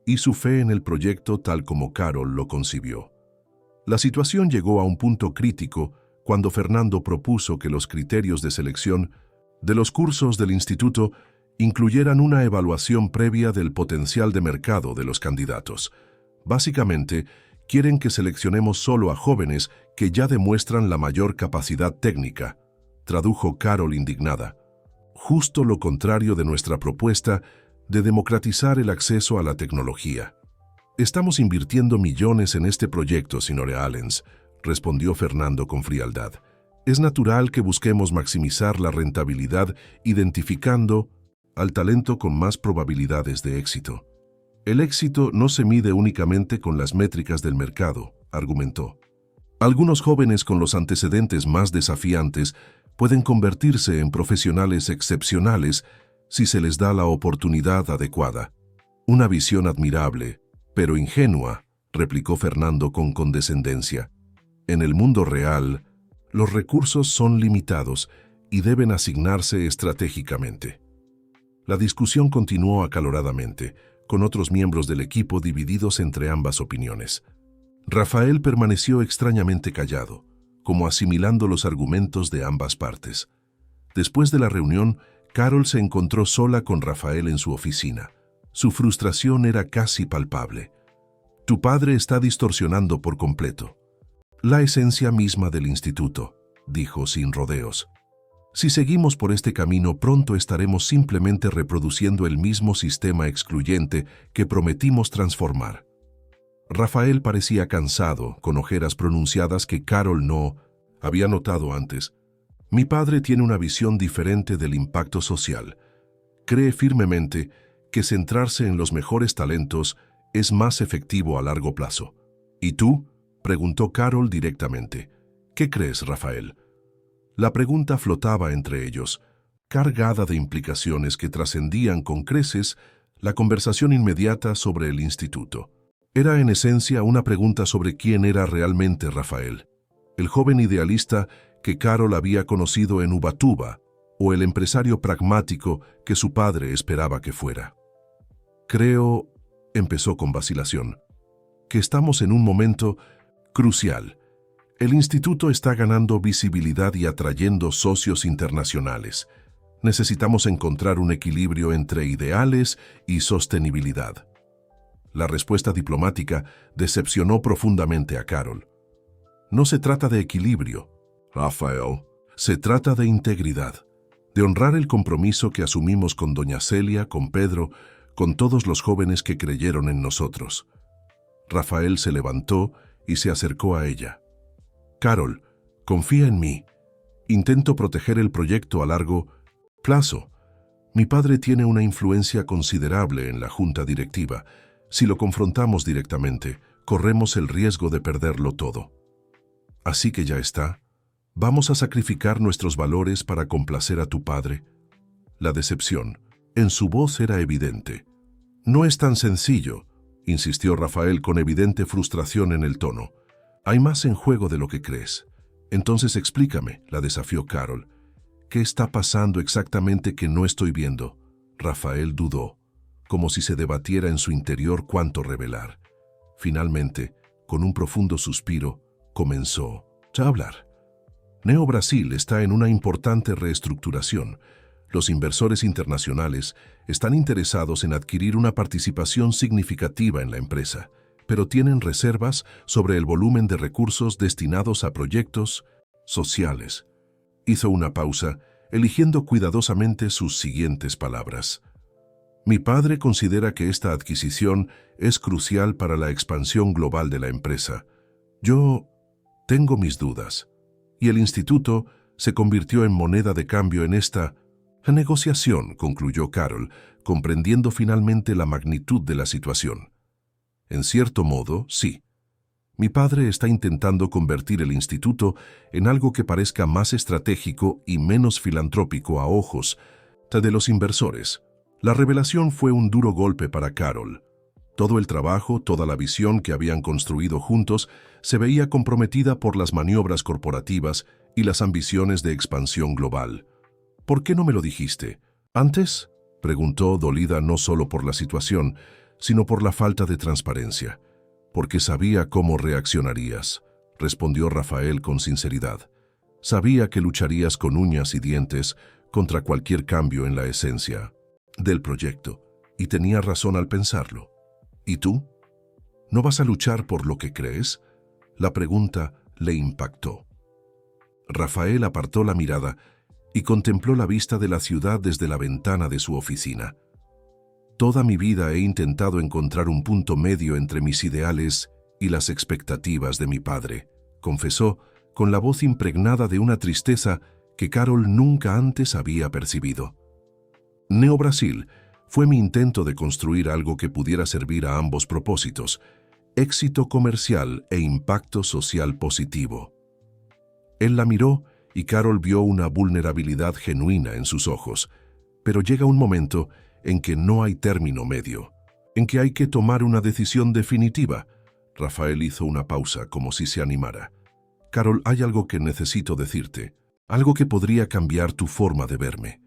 y su fe en el proyecto tal como Carol lo concibió. La situación llegó a un punto crítico cuando Fernando propuso que los criterios de selección de los cursos del instituto incluyeran una evaluación previa del potencial de mercado de los candidatos. Básicamente, quieren que seleccionemos solo a jóvenes que ya demuestran la mayor capacidad técnica, tradujo Carol indignada. Justo lo contrario de nuestra propuesta de democratizar el acceso a la tecnología. Estamos invirtiendo millones en este proyecto, señora Allens, respondió Fernando con frialdad. Es natural que busquemos maximizar la rentabilidad identificando al talento con más probabilidades de éxito. El éxito no se mide únicamente con las métricas del mercado, argumentó. Algunos jóvenes con los antecedentes más desafiantes pueden convertirse en profesionales excepcionales si se les da la oportunidad adecuada. Una visión admirable, pero ingenua, replicó Fernando con condescendencia. En el mundo real, los recursos son limitados y deben asignarse estratégicamente. La discusión continuó acaloradamente, con otros miembros del equipo divididos entre ambas opiniones. Rafael permaneció extrañamente callado, como asimilando los argumentos de ambas partes. Después de la reunión, Carol se encontró sola con Rafael en su oficina. Su frustración era casi palpable. Tu padre está distorsionando por completo la esencia misma del instituto, dijo sin rodeos. Si seguimos por este camino, pronto estaremos simplemente reproduciendo el mismo sistema excluyente que prometimos transformar. Rafael parecía cansado, con ojeras pronunciadas que Carol no había notado antes. Mi padre tiene una visión diferente del impacto social. Cree firmemente que centrarse en los mejores talentos es más efectivo a largo plazo. ¿Y tú?, preguntó Carol directamente. ¿Qué crees, Rafael? La pregunta flotaba entre ellos, cargada de implicaciones que trascendían con creces la conversación inmediata sobre el instituto. Era en esencia una pregunta sobre quién era realmente Rafael, el joven idealista que Carol había conocido en Ubatuba, o el empresario pragmático que su padre esperaba que fuera. Creo, empezó con vacilación, que estamos en un momento crucial. El instituto está ganando visibilidad y atrayendo socios internacionales. Necesitamos encontrar un equilibrio entre ideales y sostenibilidad. La respuesta diplomática decepcionó profundamente a Carol. No se trata de equilibrio, Rafael. Se trata de integridad, de honrar el compromiso que asumimos con doña Celia, con Pedro, con todos los jóvenes que creyeron en nosotros. Rafael se levantó y se acercó a ella. Carol, confía en mí. Intento proteger el proyecto a largo plazo. Mi padre tiene una influencia considerable en la junta directiva. Si lo confrontamos directamente, corremos el riesgo de perderlo todo. Así que ya está. ¿Vamos a sacrificar nuestros valores para complacer a tu padre? La decepción en su voz era evidente. No es tan sencillo, insistió Rafael con evidente frustración en el tono. Hay más en juego de lo que crees. Entonces explícame, la desafió Carol. ¿Qué está pasando exactamente que no estoy viendo? Rafael dudó, como si se debatiera en su interior cuánto revelar. Finalmente, con un profundo suspiro, comenzó a hablar. Neo Brasil está en una importante reestructuración. Los inversores internacionales están interesados en adquirir una participación significativa en la empresa, pero tienen reservas sobre el volumen de recursos destinados a proyectos sociales. Hizo una pausa, eligiendo cuidadosamente sus siguientes palabras. Mi padre considera que esta adquisición es crucial para la expansión global de la empresa. Yo tengo mis dudas, y el instituto se convirtió en moneda de cambio en esta negociación, concluyó Carol, comprendiendo finalmente la magnitud de la situación. En cierto modo, sí. Mi padre está intentando convertir el instituto en algo que parezca más estratégico y menos filantrópico a ojos de los inversores. La revelación fue un duro golpe para Carol. Todo el trabajo, toda la visión que habían construido juntos se veía comprometida por las maniobras corporativas y las ambiciones de expansión global. ¿Por qué no me lo dijiste antes?, preguntó, dolida no solo por la situación, sino por la falta de transparencia. Porque sabía cómo reaccionarías, respondió Rafael con sinceridad. Sabía que lucharías con uñas y dientes contra cualquier cambio en la esencia del proyecto, y tenía razón al pensarlo. ¿Y tú? ¿No vas a luchar por lo que crees? La pregunta le impactó. Rafael apartó la mirada y contempló la vista de la ciudad desde la ventana de su oficina. Toda mi vida he intentado encontrar un punto medio entre mis ideales y las expectativas de mi padre, confesó, con la voz impregnada de una tristeza que Carol nunca antes había percibido. Neo Brasil fue mi intento de construir algo que pudiera servir a ambos propósitos, éxito comercial e impacto social positivo. Él la miró y Carol vio una vulnerabilidad genuina en sus ojos, pero llega un momento en que no hay término medio, en que hay que tomar una decisión definitiva. Rafael hizo una pausa como si se animara. Carol, hay algo que necesito decirte, algo que podría cambiar tu forma de verme.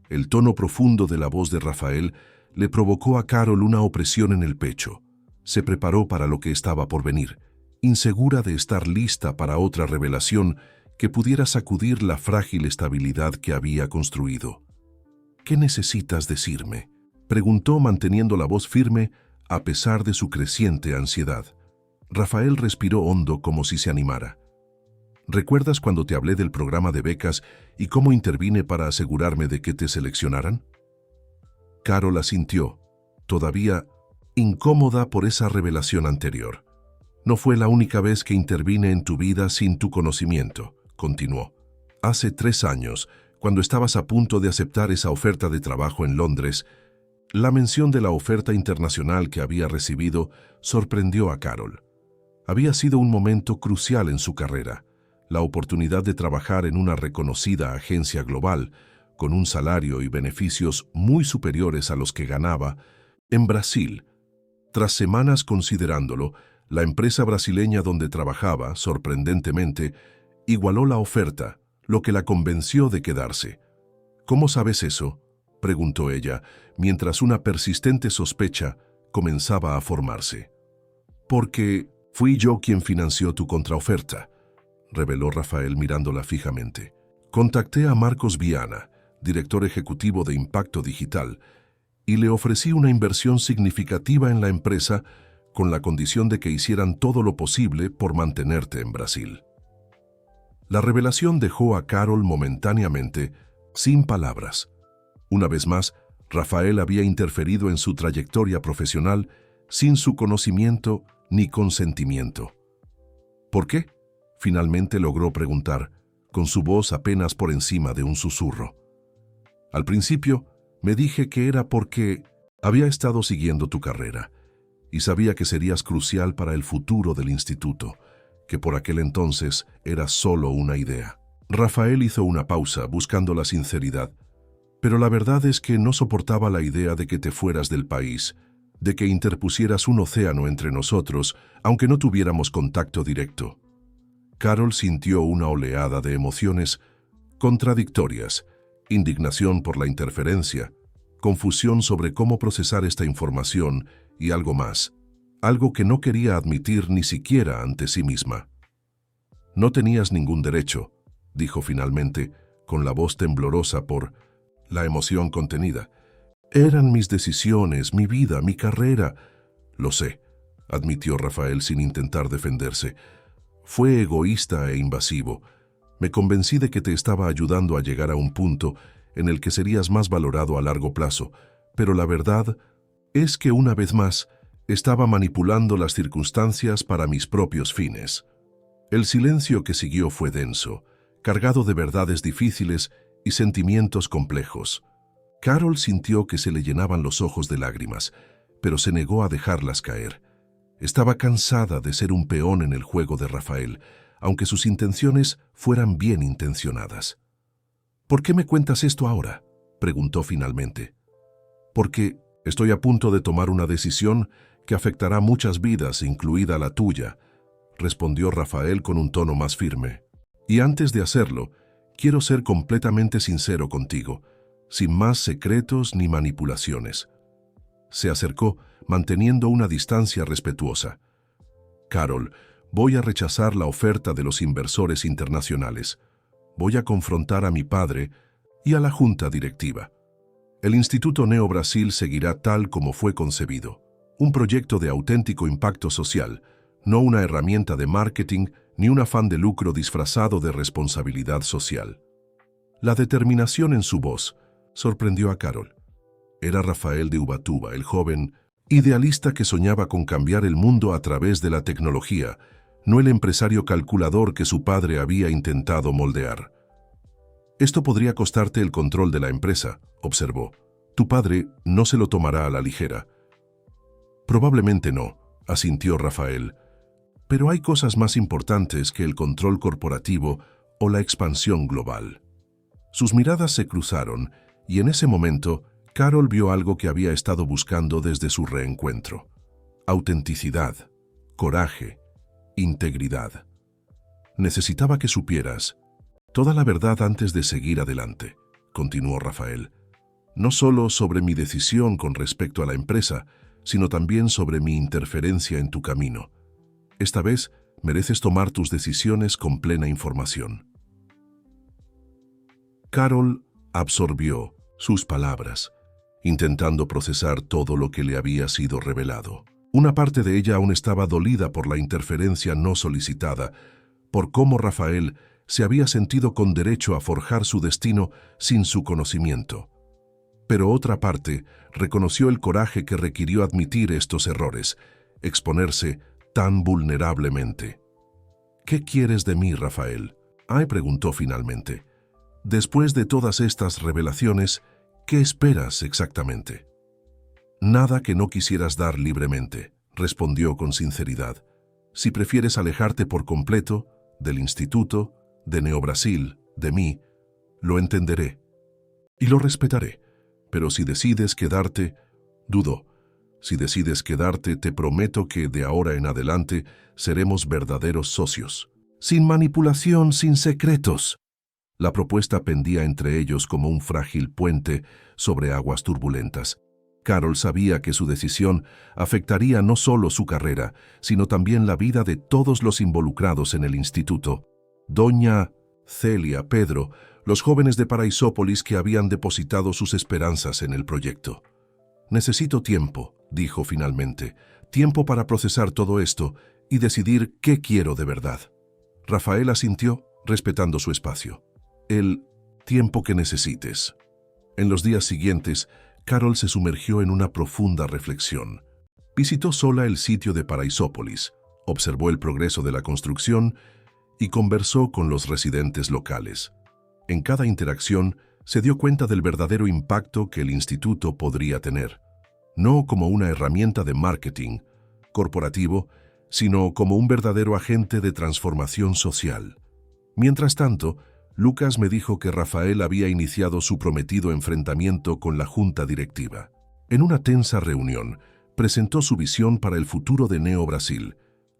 El tono profundo de la voz de Rafael le provocó a Carol una opresión en el pecho. Se preparó para lo que estaba por venir, insegura de estar lista para otra revelación que pudiera sacudir la frágil estabilidad que había construido. ¿Qué necesitas decirme?, preguntó manteniendo la voz firme a pesar de su creciente ansiedad. Rafael respiró hondo como si se animara. ¿Recuerdas cuando te hablé del programa de becas y cómo intervine para asegurarme de que te seleccionaran? Carol asintió, todavía incómoda por esa revelación anterior. No fue la única vez que intervine en tu vida sin tu conocimiento, continuó. Hace 3 años, cuando estabas a punto de aceptar esa oferta de trabajo en Londres, la mención de la oferta internacional que había recibido sorprendió a Carol. Había sido un momento crucial en su carrera, la oportunidad de trabajar en una reconocida agencia global, con un salario y beneficios muy superiores a los que ganaba en Brasil. Tras semanas considerándolo, la empresa brasileña donde trabajaba, sorprendentemente, igualó la oferta, lo que la convenció de quedarse. ¿Cómo sabes eso?, preguntó ella, mientras una persistente sospecha comenzaba a formarse. Porque fui yo quien financió tu contraoferta, reveló Rafael mirándola fijamente. Contacté a Marcos Viana, director ejecutivo de Impacto Digital, y le ofrecí una inversión significativa en la empresa con la condición de que hicieran todo lo posible por mantenerte en Brasil. La revelación dejó a Carol momentáneamente sin palabras. Una vez más, Rafael había interferido en su trayectoria profesional sin su conocimiento ni consentimiento. ¿Por qué? Finalmente logró preguntar, con su voz apenas por encima de un susurro. Al principio, me dije que era porque había estado siguiendo tu carrera y sabía que serías crucial para el futuro del instituto, que por aquel entonces era solo una idea. Rafael hizo una pausa buscando la sinceridad, pero la verdad es que no soportaba la idea de que te fueras del país, de que interpusieras un océano entre nosotros, aunque no tuviéramos contacto directo. Carol sintió una oleada de emociones contradictorias, indignación por la interferencia, confusión sobre cómo procesar esta información y algo más, algo que no quería admitir ni siquiera ante sí misma. No tenías ningún derecho, dijo finalmente, con la voz temblorosa por la emoción contenida. Eran mis decisiones, mi vida, mi carrera. Lo sé, admitió Rafael sin intentar defenderse. Fue egoísta e invasivo. Me convencí de que te estaba ayudando a llegar a un punto en el que serías más valorado a largo plazo, pero la verdad es que una vez más estaba manipulando las circunstancias para mis propios fines. El silencio que siguió fue denso, cargado de verdades difíciles y sentimientos complejos. Carol sintió que se le llenaban los ojos de lágrimas, pero se negó a dejarlas caer. Estaba cansada de ser un peón en el juego de Rafael, aunque sus intenciones fueran bien intencionadas. «¿Por qué me cuentas esto ahora?», preguntó finalmente. «Porque estoy a punto de tomar una decisión que afectará muchas vidas, incluida la tuya», respondió Rafael con un tono más firme. «Y antes de hacerlo, quiero ser completamente sincero contigo, sin más secretos ni manipulaciones». Se acercó, manteniendo una distancia respetuosa. «Carol, voy a rechazar la oferta de los inversores internacionales. Voy a confrontar a mi padre y a la junta directiva. El Instituto Neo Brasil seguirá tal como fue concebido, un proyecto de auténtico impacto social, no una herramienta de marketing ni un afán de lucro disfrazado de responsabilidad social». La determinación en su voz sorprendió a Carol. Era Rafael de Ubatuba, el joven idealista que soñaba con cambiar el mundo a través de la tecnología, no el empresario calculador que su padre había intentado moldear. «Esto podría costarte el control de la empresa», observó. «Tu padre no se lo tomará a la ligera». «Probablemente no», asintió Rafael. «Pero hay cosas más importantes que el control corporativo o la expansión global». Sus miradas se cruzaron y en ese momento Carol vio algo que había estado buscando desde su reencuentro. Autenticidad, coraje, integridad. «Necesitaba que supieras toda la verdad antes de seguir adelante», continuó Rafael. «No solo sobre mi decisión con respecto a la empresa, sino también sobre mi interferencia en tu camino. Esta vez mereces tomar tus decisiones con plena información». Carol absorbió sus palabras, intentando procesar todo lo que le había sido revelado. Una parte de ella aún estaba dolida por la interferencia no solicitada, por cómo Rafael se había sentido con derecho a forjar su destino sin su conocimiento. Pero otra parte reconoció el coraje que requirió admitir estos errores, exponerse tan vulnerablemente. «¿Qué quieres de mí, Rafael?», preguntó finalmente. «Después de todas estas revelaciones, ¿qué esperas exactamente?». «Nada que no quisieras dar libremente», respondió con sinceridad. «Si prefieres alejarte por completo del instituto, de Neo Brasil, de mí, lo entenderé y lo respetaré. Pero si decides quedarte, dudo. Si decides quedarte, te prometo que de ahora en adelante seremos verdaderos socios. Sin manipulación, sin secretos». La propuesta pendía entre ellos como un frágil puente sobre aguas turbulentas. Carol sabía que su decisión afectaría no solo su carrera, sino también la vida de todos los involucrados en el instituto. Doña Celia, Pedro, los jóvenes de Paraisópolis que habían depositado sus esperanzas en el proyecto. «Necesito tiempo», dijo finalmente, «tiempo para procesar todo esto y decidir qué quiero de verdad». Rafael asintió, respetando su espacio. «El tiempo que necesites». En los días siguientes, Carol se sumergió en una profunda reflexión. Visitó sola el sitio de Paraisópolis, observó el progreso de la construcción y conversó con los residentes locales. En cada interacción se dio cuenta del verdadero impacto que el instituto podría tener, no como una herramienta de marketing corporativo, sino como un verdadero agente de transformación social. Mientras tanto, Lucas me dijo que Rafael había iniciado su prometido enfrentamiento con la junta directiva. En una tensa reunión, presentó su visión para el futuro de Neo Brasil,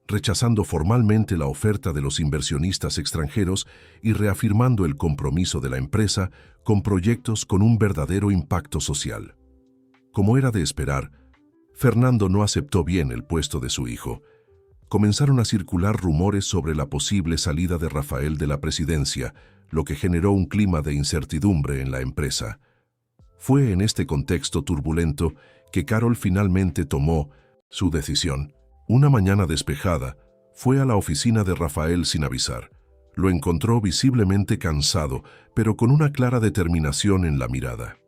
rechazando formalmente la oferta de los inversionistas extranjeros y reafirmando el compromiso de la empresa con proyectos con un verdadero impacto social. Como era de esperar, Fernando no aceptó bien el puesto de su hijo. Comenzaron a circular rumores sobre la posible salida de Rafael de la presidencia, lo que generó un clima de incertidumbre en la empresa. Fue en este contexto turbulento que Carol finalmente tomó su decisión. Una mañana despejada, fue a la oficina de Rafael sin avisar. Lo encontró visiblemente cansado, pero con una clara determinación en la mirada.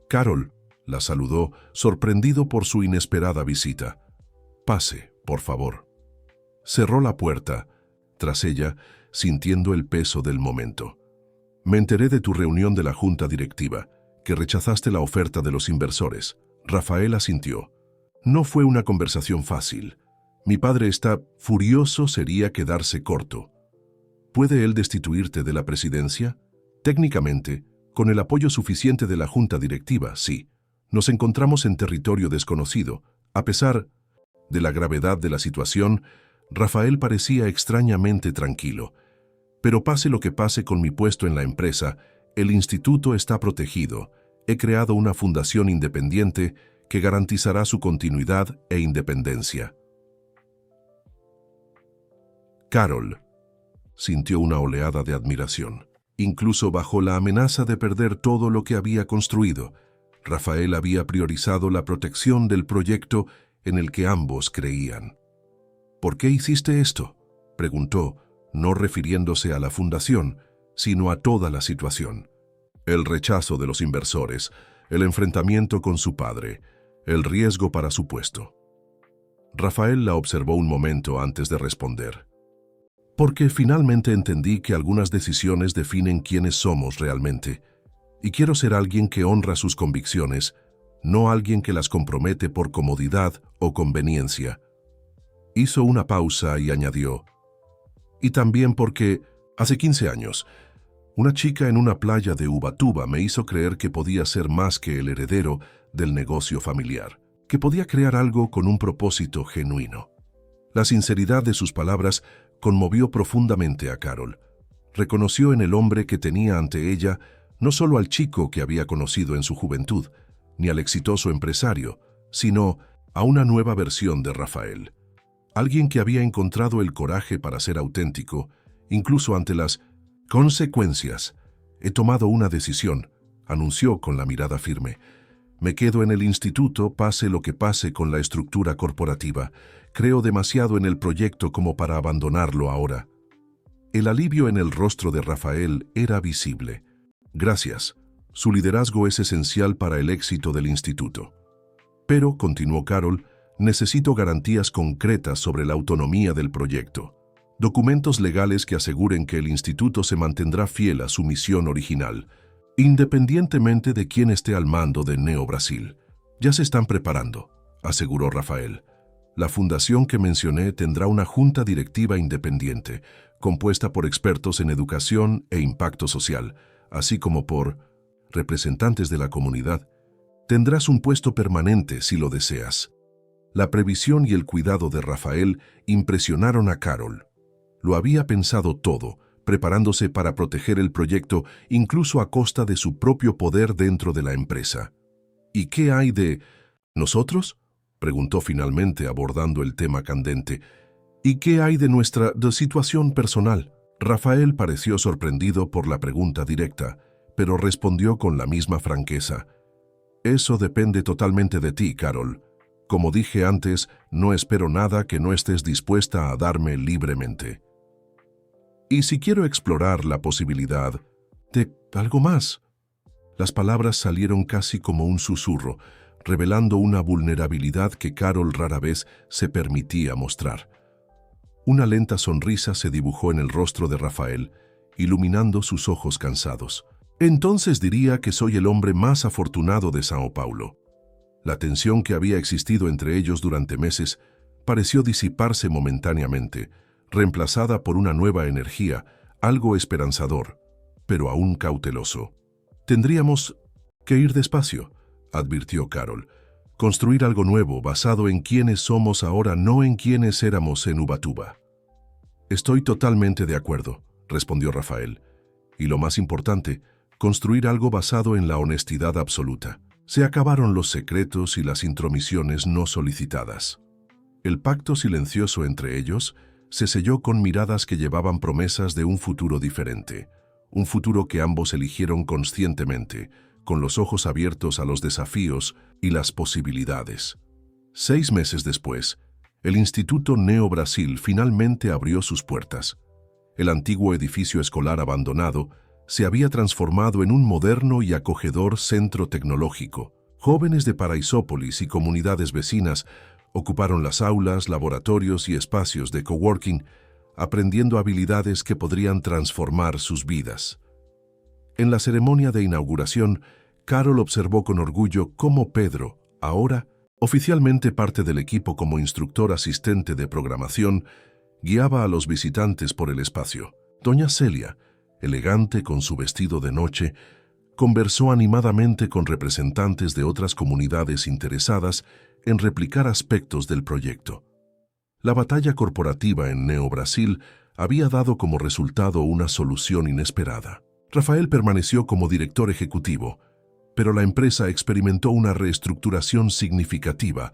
Carol la saludó, sorprendido por su inesperada visita. «Pase, por favor». Cerró la puerta, tras ella, sintiendo el peso del momento. «Me enteré de tu reunión de la junta directiva, que rechazaste la oferta de los inversores». Rafael asintió. «No fue una conversación fácil. Mi padre está furioso, sería quedarse corto. ¿Puede él destituirte de la presidencia? Técnicamente, con el apoyo suficiente de la junta directiva, sí. Nos encontramos en territorio desconocido. A pesar de la gravedad de la situación, Rafael parecía extrañamente tranquilo. Pero pase lo que pase con mi puesto en la empresa, el instituto está protegido. He creado una fundación independiente que garantizará su continuidad e independencia». Carol sintió una oleada de admiración. Incluso bajo la amenaza de perder todo lo que había construido, Rafael había priorizado la protección del proyecto en el que ambos creían. «¿Por qué hiciste esto?», preguntó, no refiriéndose a la fundación, sino a toda la situación. El rechazo de los inversores, el enfrentamiento con su padre, el riesgo para su puesto. Rafael la observó un momento antes de responder. «Porque finalmente entendí que algunas decisiones definen quiénes somos realmente, y quiero ser alguien que honra sus convicciones, no alguien que las compromete por comodidad o conveniencia». Hizo una pausa y añadió, «Y también porque, hace 15 años, una chica en una playa de Ubatuba me hizo creer que podía ser más que el heredero del negocio familiar, que podía crear algo con un propósito genuino». La sinceridad de sus palabras conmovió profundamente a Carol. Reconoció en el hombre que tenía ante ella no solo al chico que había conocido en su juventud, ni al exitoso empresario, sino a una nueva versión de Rafael. Alguien que había encontrado el coraje para ser auténtico, incluso ante las consecuencias. «He tomado una decisión», anunció con la mirada firme. «Me quedo en el instituto, pase lo que pase con la estructura corporativa. Creo demasiado en el proyecto como para abandonarlo ahora». El alivio en el rostro de Rafael era visible. «Gracias. Su liderazgo es esencial para el éxito del instituto». «Pero», continuó Carol, «necesito garantías concretas sobre la autonomía del proyecto. Documentos legales que aseguren que el instituto se mantendrá fiel a su misión original, independientemente de quién esté al mando de Neo Brasil». «Ya se están preparando», aseguró Rafael. «La fundación que mencioné tendrá una junta directiva independiente, compuesta por expertos en educación e impacto social, así como por representantes de la comunidad. Tendrás un puesto permanente si lo deseas». La previsión y el cuidado de Rafael impresionaron a Carol. Lo había pensado todo, preparándose para proteger el proyecto incluso a costa de su propio poder dentro de la empresa. «¿Y qué hay de nosotros?», preguntó finalmente abordando el tema candente. «¿Y qué hay de nuestra situación personal?». Rafael pareció sorprendido por la pregunta directa, pero respondió con la misma franqueza. «Eso depende totalmente de ti, Carol. Como dije antes, no espero nada que no estés dispuesta a darme libremente. ¿Y si quiero explorar la posibilidad de algo más?». Las palabras salieron casi como un susurro. revelando una vulnerabilidad que Carol rara vez se permitía mostrar. Una lenta sonrisa se dibujó en el rostro de Rafael, iluminando sus ojos cansados. Entonces diría que soy el hombre más afortunado de Sao Paulo. La tensión que había existido entre ellos durante meses pareció disiparse momentáneamente, reemplazada por una nueva energía, algo esperanzador, pero aún cauteloso. Tendríamos que ir despacio, advirtió Carol. Construir algo nuevo basado en quiénes somos ahora, no en quiénes éramos en Ubatuba. Estoy totalmente de acuerdo, respondió Rafael. Y lo más importante, construir algo basado en la honestidad absoluta. Se acabaron los secretos y las intromisiones no solicitadas. El pacto silencioso entre ellos se selló con miradas que llevaban promesas de un futuro diferente, un futuro que ambos eligieron conscientemente, con los ojos abiertos a los desafíos y las posibilidades. 6 meses después, el Instituto Neo Brasil finalmente abrió sus puertas. El antiguo edificio escolar abandonado se había transformado en un moderno y acogedor centro tecnológico. Jóvenes de Paraisópolis y comunidades vecinas ocuparon las aulas, laboratorios y espacios de coworking, aprendiendo habilidades que podrían transformar sus vidas. En la ceremonia de inauguración, Carol observó con orgullo cómo Pedro, ahora oficialmente parte del equipo como instructor asistente de programación, guiaba a los visitantes por el espacio. Doña Celia, elegante con su vestido de noche, conversó animadamente con representantes de otras comunidades interesadas en replicar aspectos del proyecto. La batalla corporativa en Neo Brasil había dado como resultado una solución inesperada. Rafael permaneció como director ejecutivo, pero la empresa experimentó una reestructuración significativa,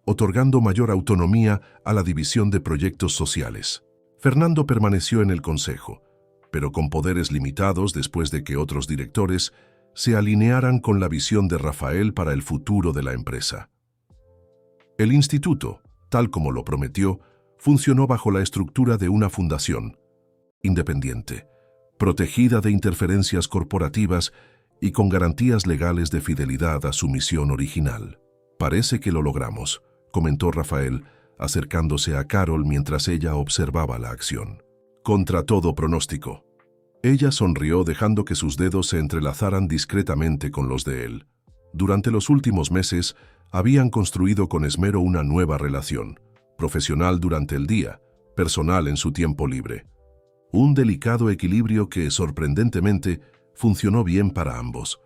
otorgando mayor autonomía a la división de proyectos sociales. Fernando permaneció en el consejo, pero con poderes limitados después de que otros directores se alinearan con la visión de Rafael para el futuro de la empresa. El instituto, tal como lo prometió, funcionó bajo la estructura de una fundación independiente, protegida de interferencias corporativas y con garantías legales de fidelidad a su misión original. Parece que lo logramos, comentó Rafael, acercándose a Carol mientras ella observaba la acción. Contra todo pronóstico. Ella sonrió dejando que sus dedos se entrelazaran discretamente con los de él. Durante los últimos meses, habían construido con esmero una nueva relación, profesional durante el día, personal en su tiempo libre. Un delicado equilibrio que, sorprendentemente, funcionó bien para ambos.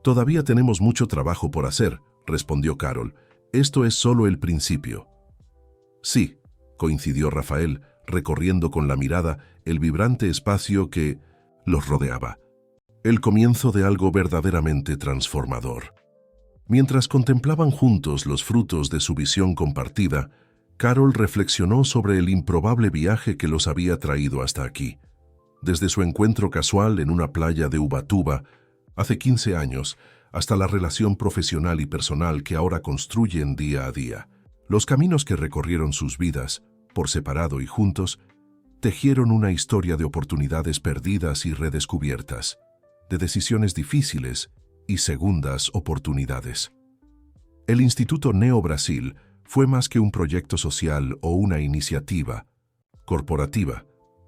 Todavía tenemos mucho trabajo por hacer, respondió Carol. Esto es solo el principio. Sí, coincidió Rafael, recorriendo con la mirada el vibrante espacio que los rodeaba. El comienzo de algo verdaderamente transformador. Mientras contemplaban juntos los frutos de su visión compartida, Carol reflexionó sobre el improbable viaje que los había traído hasta aquí. Desde su encuentro casual en una playa de Ubatuba, hace 15 años, hasta la relación profesional y personal que ahora construyen día a día. Los caminos que recorrieron sus vidas, por separado y juntos, tejieron una historia de oportunidades perdidas y redescubiertas, de decisiones difíciles y segundas oportunidades. El Instituto Neo Brasil fue más que un proyecto social o una iniciativa corporativa.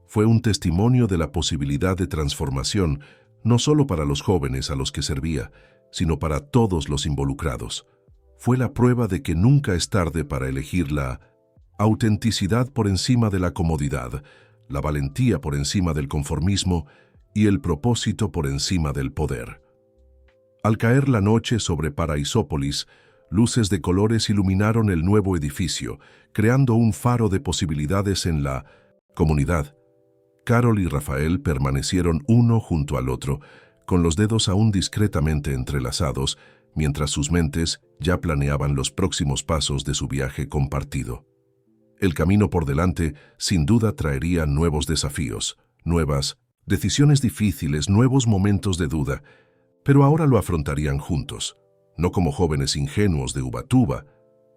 Fue un testimonio de la posibilidad de transformación, no solo para los jóvenes a los que servía, sino para todos los involucrados. Fue la prueba de que nunca es tarde para elegir la autenticidad por encima de la comodidad, la valentía por encima del conformismo y el propósito por encima del poder. Al caer la noche sobre Paraisópolis, luces de colores iluminaron el nuevo edificio, creando un faro de posibilidades en la comunidad. Carol y Rafael permanecieron uno junto al otro, con los dedos aún discretamente entrelazados, mientras sus mentes ya planeaban los próximos pasos de su viaje compartido. El camino por delante, sin duda, traería nuevos desafíos, nuevas decisiones difíciles, nuevos momentos de duda, pero ahora lo afrontarían juntos, no como jóvenes ingenuos de Ubatuba,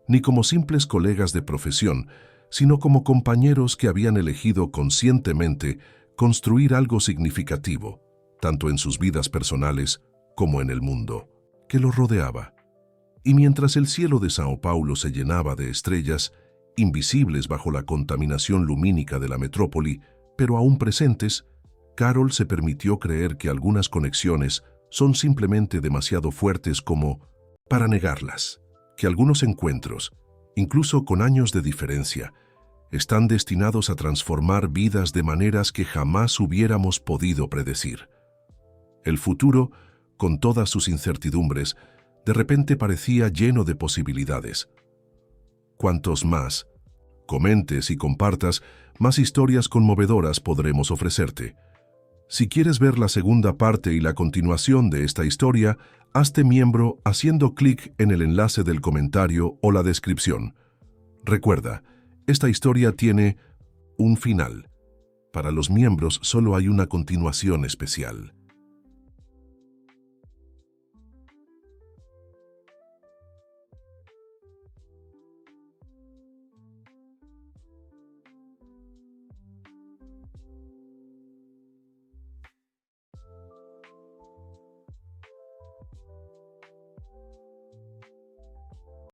ni como simples colegas de profesión, sino como compañeros que habían elegido conscientemente construir algo significativo, tanto en sus vidas personales como en el mundo que los rodeaba. Y mientras el cielo de Sao Paulo se llenaba de estrellas, invisibles bajo la contaminación lumínica de la metrópoli, pero aún presentes, Carol se permitió creer que algunas conexiones son simplemente demasiado fuertes como para negarlas, que algunos encuentros, incluso con años de diferencia, están destinados a transformar vidas de maneras que jamás hubiéramos podido predecir. El futuro, con todas sus incertidumbres, de repente parecía lleno de posibilidades. Cuantos más comentes y compartas, más historias conmovedoras podremos ofrecerte. Si quieres ver la segunda parte y la continuación de esta historia, hazte miembro haciendo clic en el enlace del comentario o la descripción. Recuerda, esta historia tiene un final. Para los miembros solo hay una continuación especial.